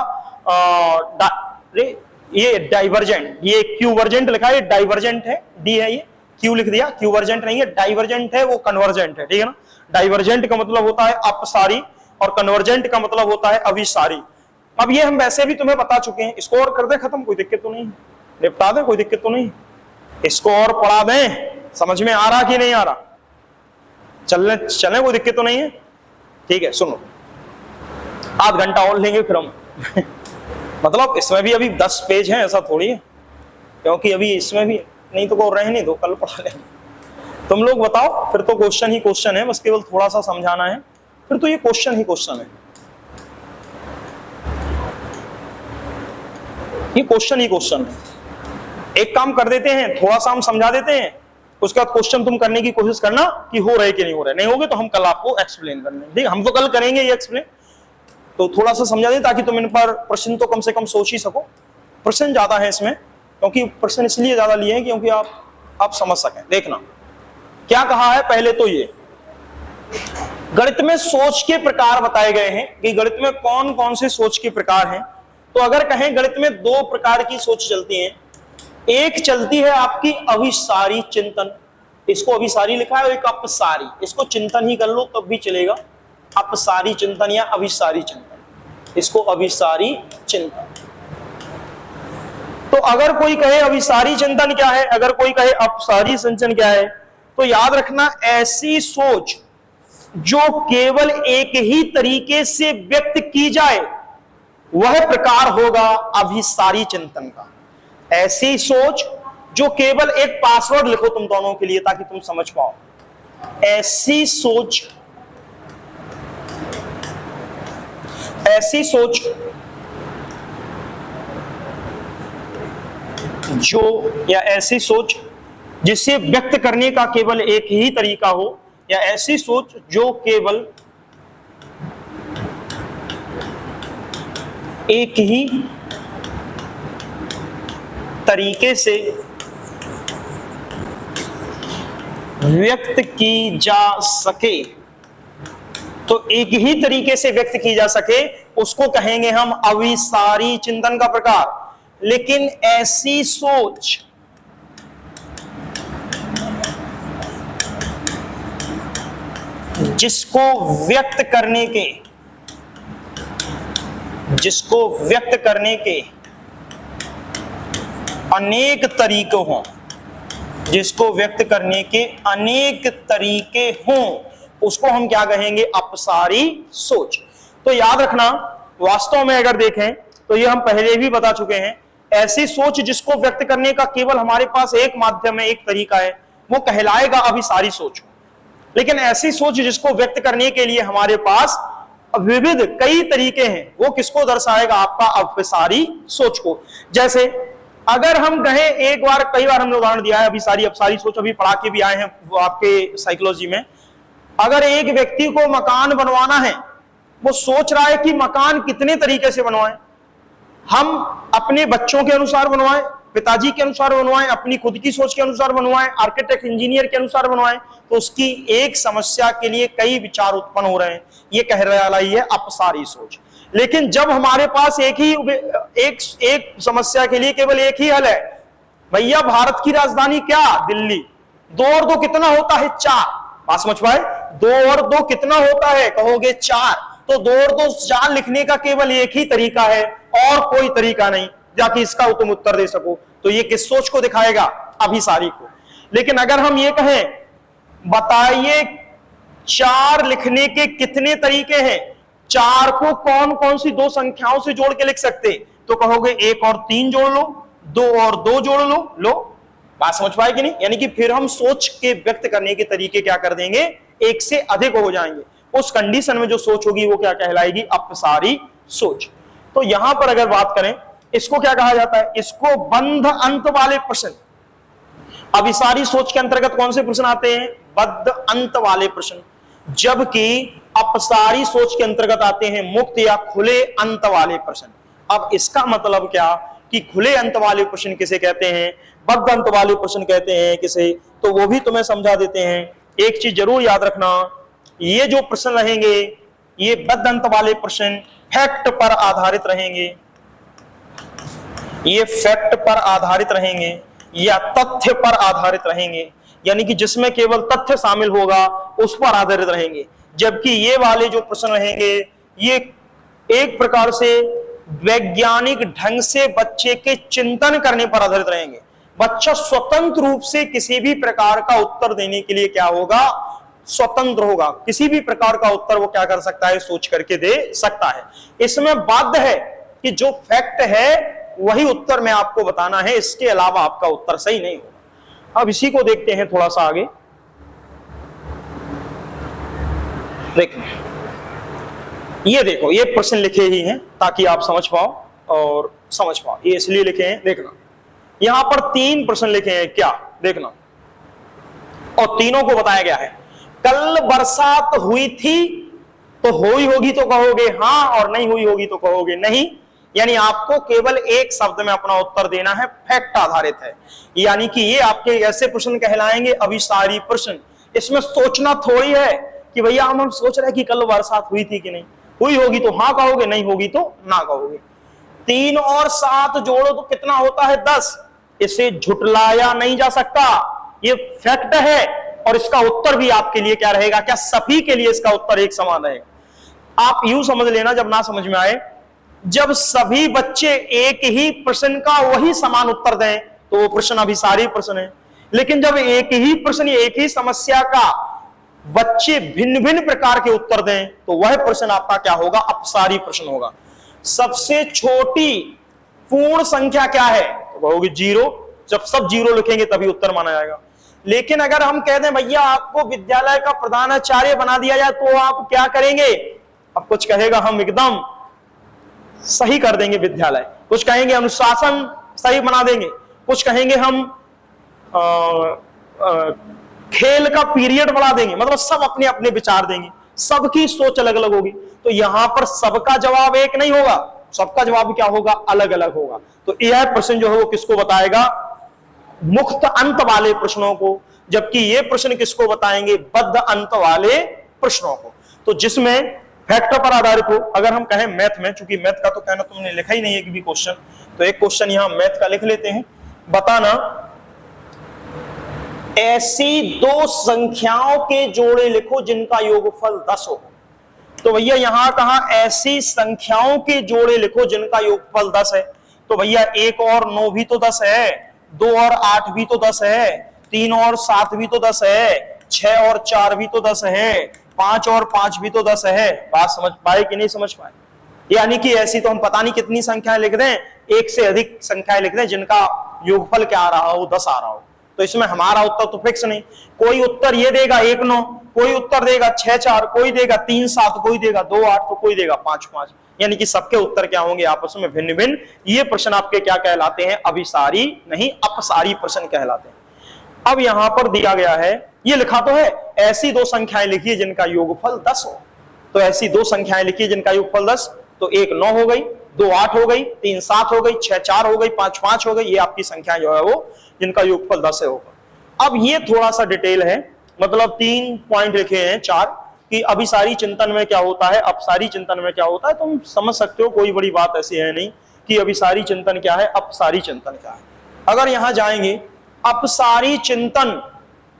ये डाइवर्जेंट। ये क्यूवर्जेंट लिखा है, डाइवर्जेंट है, डी है, ये क्यू लिख दिया। क्यूवर्जेंट नहीं है, डाइवर्जेंट है, वो कन्वर्जेंट है। ठीक है ना? डाइवर्जेंट का मतलब होता है अपसारी और कन्वर्जेंट का मतलब होता है अभिसारी। अब ये हम वैसे भी तुम्हें बता चुके हैं। इसको और कर दे खत्म, कोई दिक्कत तो नहीं, निपटा दे, कोई दिक्कत तो नहीं। इसको और पढ़ा दें, समझ में आ रहा कि नहीं आ रहा? चलने कोई दिक्कत तो नहीं है? ठीक है, सुनो, आध घंटा और लेंगे फिर हम मतलब इसमें भी अभी 10 पेज हैं, ऐसा थोड़ी है, क्योंकि अभी इसमें भी नहीं तो रहने दो, कल पढ़ा लेंगे। तुम लोग बताओ, फिर तो क्वेश्चन ही क्वेश्चन है, बस केवल थोड़ा सा समझाना है, फिर तो ये क्वेश्चन ही क्वेश्चन है, ये क्वेश्चन ही क्वेश्चन है। एक काम कर देते हैं, थोड़ा सा हम समझा देते हैं, उसके बाद क्वेश्चन तुम करने की कोशिश करना कि हो रहे कि नहीं हो रहे। नहीं होगे तो हम कल आपको एक्सप्लेन कर लेंगे। ठीक, हम तो कल करेंगे ये एक्सप्लेन, तो थोड़ा सा समझा दें ताकि तुम इन पर प्रश्न तो कम से कम सोच ही सको। प्रश्न ज्यादा है इसमें, क्योंकि प्रश्न इसलिए ज्यादा लिए हैं क्योंकि आप समझ सकें। देखना क्या कहा है। पहले तो ये गणित में सोच के प्रकार बताए गए हैं कि गणित में कौन कौन से सोच के प्रकार हैं। तो अगर कहें गणित में 2 प्रकार की सोच चलती है। एक चलती है आपकी अभिसारी चिंतन, इसको अभिसारी लिखा है और एक अपसारी, इसको चिंतन ही कर लो तब भी चलेगा। अपसारी चिंतन या अभिसारी चिंतन, इसको अभिसारी चिंतन। तो अगर कोई कहे अभिसारी चिंतन क्या है, अगर कोई कहे अपसारी चिंतन क्या है, तो याद रखना ऐसी सोच जो केवल एक ही तरीके से व्यक्त की जाए वह प्रकार होगा अभिसारी चिंतन का। ऐसी सोच जो केवल एक पासवर्ड लिखो तुम दोनों के लिए ताकि तुम समझ पाओ, ऐसी सोच जो, या ऐसी सोच जिसे व्यक्त करने का केवल एक ही तरीका हो, या ऐसी सोच जो केवल एक ही तरीके से व्यक्त की जा सके, तो एक ही तरीके से व्यक्त की जा सके उसको कहेंगे हम अभिसारी चिंतन का प्रकार। लेकिन ऐसी सोच जिसको व्यक्त करने के अनेक तरीके हों, जिसको व्यक्त करने के अनेक तरीके हों, उसको हम क्या कहेंगे? अपसारी सोच। तो याद रखना, वास्तव में अगर देखें तो ये हम पहले भी बता चुके हैं, ऐसी सोच जिसको व्यक्त करने का केवल हमारे पास एक माध्यम है, एक तरीका है, वो कहलाएगा अभिसारी सोच। लेकिन ऐसी सोच जिसको व्यक्त करने के लिए हमारे पास विविध कई तरीके हैं, वो किसको दर्शाएगा? आपका अभिसारी सोच को। जैसे अगर हम कहें, एक बार कई बार हमने उदाहरण दिया है अभिसारी अपसारी सोच, अभी पढ़ा के भी आए हैं वो आपके साइकोलॉजी में। अगर एक व्यक्ति को मकान बनवाना है, वो सोच रहा है कि मकान कितने तरीके से बनवाएं, हम अपने बच्चों के अनुसार बनवाएं, पिताजी के अनुसार बनवाएं, अपनी खुद की सोच के अनुसार बनवाएं, आर्किटेक्ट इंजीनियर के अनुसार बनवाएं, तो उसकी एक समस्या के लिए कई विचार उत्पन्न हो रहे हैं। ये कह रहा है अपसारी सोच। लेकिन जब हमारे पास एक समस्या के लिए केवल एक ही हल है, भैया भारत की राजधानी क्या? दिल्ली। 2 और 2 कितना होता है? 4। बात समझ पाए? 2 और 2 कितना होता है? कहोगे 4। तो 2 और 2 4 लिखने का केवल एक ही तरीका है और कोई तरीका नहीं जाकि इसका तुम उत्तर दे सको। तो ये किस सोच को दिखाएगा? अभिसारी को। लेकिन अगर हम ये कहें, बताइए 4 लिखने के कितने तरीके हैं, 4 को कौन कौन सी 2 संख्याओं से जोड़ के लिख सकते? तो कहोगे 1 और 3 जोड़ लो, 2 और 2 जोड़ लो। बात समझ पाए कि नहीं? यानी कि फिर हम सोच के व्यक्त करने के तरीके क्या कर देंगे? एक से अधिक हो जाएंगे। उस कंडीशन में जो सोच होगी वो क्या कहलाएगी? अपसारी सोच। तो यहां पर अगर बात करें, इसको क्या कहा जाता है? इसको बंध अंत वाले प्रश्न। अभिसारी सोच के अंतर्गत कौन से प्रश्न आते हैं? बद्ध अंत वाले प्रश्न। जबकि अपसारी सोच के अंतर्गत आते हैं मुक्त या खुले अंत वाले प्रश्न। अब इसका मतलब क्या कि खुले अंत वाले प्रश्न किसे कहते हैं, बद्ध अंत वाले प्रश्न कहते हैं किसे, तो वो भी तुम्हें समझा देते हैं। एक चीज जरूर याद रखना, ये जो प्रश्न रहेंगे ये बद्ध अंत वाले प्रश्न फैक्ट पर आधारित रहेंगे, ये फैक्ट पर आधारित रहेंगे या तथ्य पर आधारित रहेंगे, यानी कि जिसमें केवल तथ्य शामिल होगा उस पर आधारित रहेंगे। जबकि ये वाले जो प्रश्न रहेंगे ये एक प्रकार से वैज्ञानिक ढंग से बच्चे के चिंतन करने पर आधारित रहेंगे। बच्चा स्वतंत्र रूप से किसी भी प्रकार का उत्तर देने के लिए क्या होगा? स्वतंत्र होगा। किसी भी प्रकार का उत्तर वो क्या कर सकता है? सोच करके दे सकता है। इसमें बाध्य है कि जो फैक्ट है वही उत्तर में आपको बताना है, इसके अलावा आपका उत्तर सही नहीं होगा। अब इसी को देखते हैं थोड़ा सा आगे। देखो ये देखो, ये प्रश्न लिखे ही हैं ताकि आप समझ पाओ और समझ पाओ, ये इसलिए लिखे हैं। देखना यहां पर 3 प्रश्न लिखे हैं, क्या देखना, और तीनों को बताया गया है। कल बरसात हुई थी तो हुई होगी तो कहोगे हां, और नहीं हुई होगी तो कहोगे नहीं। यानी आपको केवल एक शब्द में अपना उत्तर देना है, फैक्ट आधारित है। यानी कि ये आपके ऐसे प्रश्न कहलाएंगे अभिसारी प्रश्न। इसमें सोचना थोड़ी है कि भैया हम सोच रहे हैं कि कल बरसात हुई थी कि नहीं, हुई होगी तो हां कहोगे, नहीं होगी तो ना कहोगे। 3 और 7 जोड़ो तो कितना होता है? 10। इसे झुटलाया नहीं जा सकता। ये फैक्ट है और इसका उत्तर भी आपके लिए क्या रहेगा, क्या सभी के लिए इसका उत्तर एक समान रहेगा। आप यूं समझ लेना, जब ना समझ में आए, जब सभी बच्चे एक ही प्रश्न का वही समान उत्तर दें तो वो प्रश्न अभिसारी प्रश्न है। लेकिन जब एक ही प्रश्न, एक ही समस्या का बच्चे भिन्न भिन्न प्रकार के उत्तर दें तो वह प्रश्न आपका क्या होगा, अपसारी प्रश्न होगा। सबसे छोटी पूर्ण संख्या क्या है, तो कहोगे 0। जब सब 0 लिखेंगे तभी उत्तर माना जाएगा। लेकिन अगर हम कह दें भैया आपको विद्यालय का प्रधानाचार्य बना दिया जाए तो आप क्या करेंगे, अब कुछ कहेगा हम एकदम सही कर देंगे विद्यालय, कुछ कहेंगे अनुशासन सही बना देंगे, कुछ कहेंगे हम खेल का पीरियड बढ़ा देंगे। मतलब सब अपने अपने विचार देंगे, सबकी सोच अलग अलग होगी। तो यहां पर सबका जवाब एक नहीं होगा, सबका जवाब क्या होगा, अलग अलग होगा। तो यह प्रश्न जो है वो किसको बताएगा, मुक्त अंत वाले प्रश्नों को, जबकि ये प्रश्न किसको बताएंगे, बद्ध अंत वाले प्रश्नों को। तो जिसमें फैक्टर पर आधारित हो। अगर हम कहें मैथ में, चूंकि मैथ का तो कहना तुमने लिखा ही नहीं एक भी क्वेश्चन, तो एक क्वेश्चन यहां मैथ का लिख लेते हैं। बताना ऐसी दो संख्याओं के जोड़े लिखो जिनका योगफल 10 हो। तो भैया यहां कहा ऐसी संख्याओं के जोड़े लिखो जिनका योगफल 10 है। तो भैया 1 और 9 भी तो 10 है, 2 और 8 भी तो 10 है, 3 और 7 भी तो 10 है, 6 और 4 भी तो 10 है, 5 और 5 भी तो 10 है। बात समझ पाए कि नहीं समझ पाए? यानी कि ऐसी तो हम पता नहीं कितनी संख्याएं लिख दें, एक से अधिक संख्याएं लिख दें जिनका योगफल क्या आ रहा हो, 10 आ रहा हो। तो इसमें हमारा उत्तर तो फिक्स नहीं, कोई उत्तर ये देगा 1 9, कोई उत्तर देगा 6 4, कोई देगा 3 7, कोई देगा 2 8, तो कोई देगा 5 5। यानी कि सबके उत्तर क्या होंगे, आपस में भिन्न भिन्न। ये प्रश्न आपके क्या कहलाते हैं, अभिसारी नहीं अपसारी प्रश्न कहलाते हैं। अब यहां पर दिया गया है, ये लिखा तो है ऐसी दो संख्याएं लिखिए जिनका योगफल 10 हो। तो ऐसी दो संख्याएं लिखिए जिनका योगफल 10, तो 1 9 हो गई, 2 8 हो गई, 3 7 हो गई, 6 4 हो गई, 5 5 हो गई। ये आपकी संख्या जो है वो जिनका योगफल 10 है होगा। अब ये थोड़ा सा डिटेल है, मतलब 3 पॉइंट लिखे हैं 4 कि अभिसारी चिंतन में क्या होता है, अपसारी चिंतन में क्या होता है। तुम समझ सकते हो, कोई बड़ी बात ऐसी है नहीं कि अभिसारी चिंतन क्या है, अपसारी चिंतन क्या है। अगर यहां जाएंगे, अपसारी चिंतन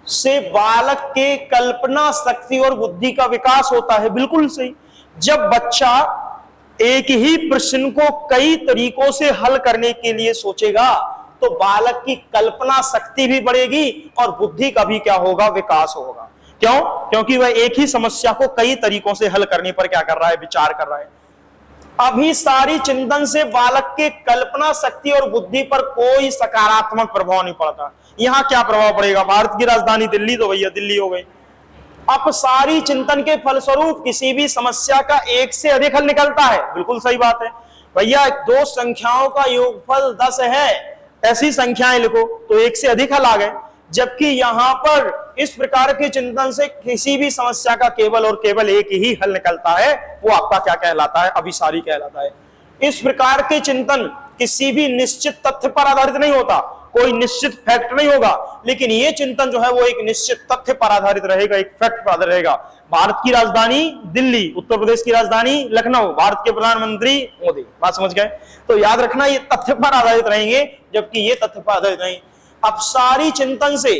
से बालक के कल्पना शक्ति और बुद्धि का विकास होता है। बिल्कुल सही। जब बच्चा एक ही प्रश्न को कई तरीकों से हल करने के लिए सोचेगा तो बालक की कल्पना शक्ति भी बढ़ेगी और बुद्धि का भी क्या होगा, विकास होगा। क्यों? क्योंकि वह एक ही समस्या को कई तरीकों से हल करने पर क्या कर रहा है, विचार कर रहा है। अभिसारी चिंतन से बालक के कल्पना शक्ति और बुद्धि पर कोई सकारात्मक प्रभाव नहीं पड़ता। यहां क्या प्रभाव पड़ेगा, भारत की राजधानी दिल्ली, तो भैया दिल्ली हो गई। अपसारी चिंतन के फलस्वरूप किसी भी समस्या का एक से अधिक हल निकलता है। बिल्कुल सही बात है भैया, दो संख्याओं का योगफल 10 है, ऐसी संख्याएं लिखो तो एक से अधिक हल आ गए। जबकि यहां पर इस प्रकार के चिंतन से किसी भी समस्या का केवल और केवल एक ही हल निकलता है, वो आपका क्या कहलाता है, अभिसारी कहलाता है। इस प्रकार के चिंतन किसी भी निश्चित तथ्य पर आधारित नहीं होता, कोई निश्चित फैक्ट नहीं होगा, लेकिन ये चिंतन जो है वो एक निश्चित तथ्य पर आधारित रहेगा, एक फैक्ट पर आधारित रहेगा। भारत की राजधानी दिल्ली, उत्तर प्रदेश की राजधानी लखनऊ, भारत के प्रधानमंत्री मोदी। बात समझ गए? तो याद रखना ये तथ्य पर आधारित रहेंगे, जबकि ये तथ्य पर आधारित नहीं। अपसारी चिंतन से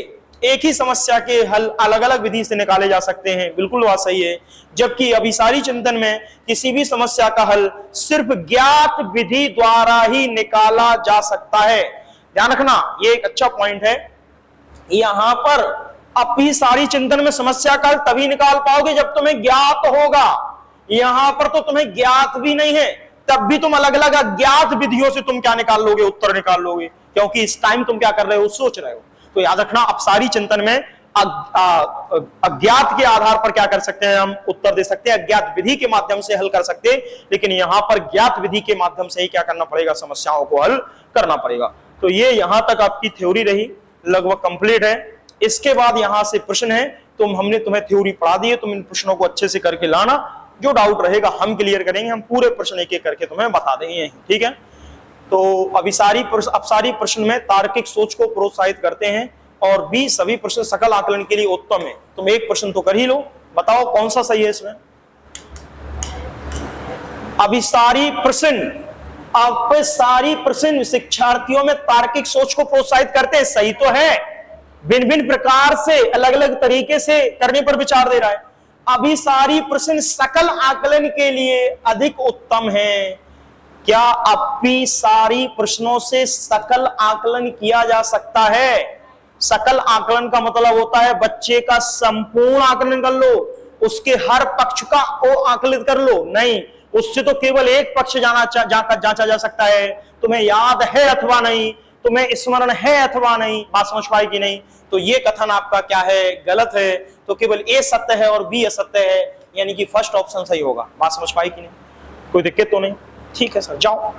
एक ही समस्या के हल अलग अलग विधि से निकाले जा सकते हैं। बिल्कुल बात सही है। जबकि अभिसारी चिंतन में किसी भी समस्या का हल सिर्फ ज्ञात विधि द्वारा ही निकाला जा सकता है। ध्यान रखना, ये एक अच्छा पॉइंट है। यहां पर अभिसारी चिंतन में समस्या का हल तभी निकाल पाओगे जब तुम्हें ज्ञात होगा। यहां पर तो तुम्हें ज्ञात भी नहीं है, तब भी तुम अलग अलग अज्ञात विधियों से तुम क्या निकाल लोगे, उत्तर निकाल लोगे, क्योंकि इस टाइम तुम क्या कर रहे हो, सोच रहे हो। तो याद रखना, अपसारी चिंतन में अज्ञात के आधार पर क्या कर सकते हैं, हम उत्तर दे सकते हैं, अज्ञात विधि के माध्यम से हल कर सकते हैं। लेकिन यहां पर ज्ञात विधि के माध्यम से ही क्या करना पड़ेगा, समस्याओं को हल करना पड़ेगा। तो ये यहां तक आपकी थ्योरी रही, लगभग कंप्लीट है। इसके बाद यहां से प्रश्न है, हमने तुम्हें थ्योरी पढ़ा दी है, तुम इन प्रश्नों को अच्छे से करके लाना, जो डाउट रहेगा हम क्लियर करेंगे, हम पूरे प्रश्न एक एक करके तुम्हें बता देंगे, ठीक है। तो अपसारी प्रश्न में तार्किक सोच को प्रोत्साहित करते हैं और भी सभी प्रश्न सकल आकलन के लिए उत्तम है। तुम एक प्रश्न तो कर ही लो, बताओ कौन सा सही है इसमें। अपसारी प्रश्न शिक्षार्थियों में तार्किक सोच को प्रोत्साहित करते हैं, सही तो है। भिन्न भिन्न प्रकार से अलग अलग तरीके से करने पर विचार दे रहा है। अभिसारी प्रश्न सकल आकलन के लिए अधिक उत्तम है। क्या अभिसारी प्रश्नों से सकल आकलन किया जा सकता है? सकल आकलन का मतलब होता है बच्चे का संपूर्ण आकलन कर लो, उसके हर पक्ष का आकलित कर लो, नहीं, उससे तो केवल एक पक्ष जांचा जा सकता है, तुम्हें याद है अथवा नहीं, तुम्हें स्मरण है अथवा नहीं। बात समझ पाई कि नहीं? तो ये कथन आपका क्या है? गलत है। तो केवल ए सत्य है और बी असत्य है, यानी कि फर्स्ट ऑप्शन सही होगा। बात समझ पाई कि नहीं? कोई दिक्कत तो नहीं? ठीक है सर, जाओ।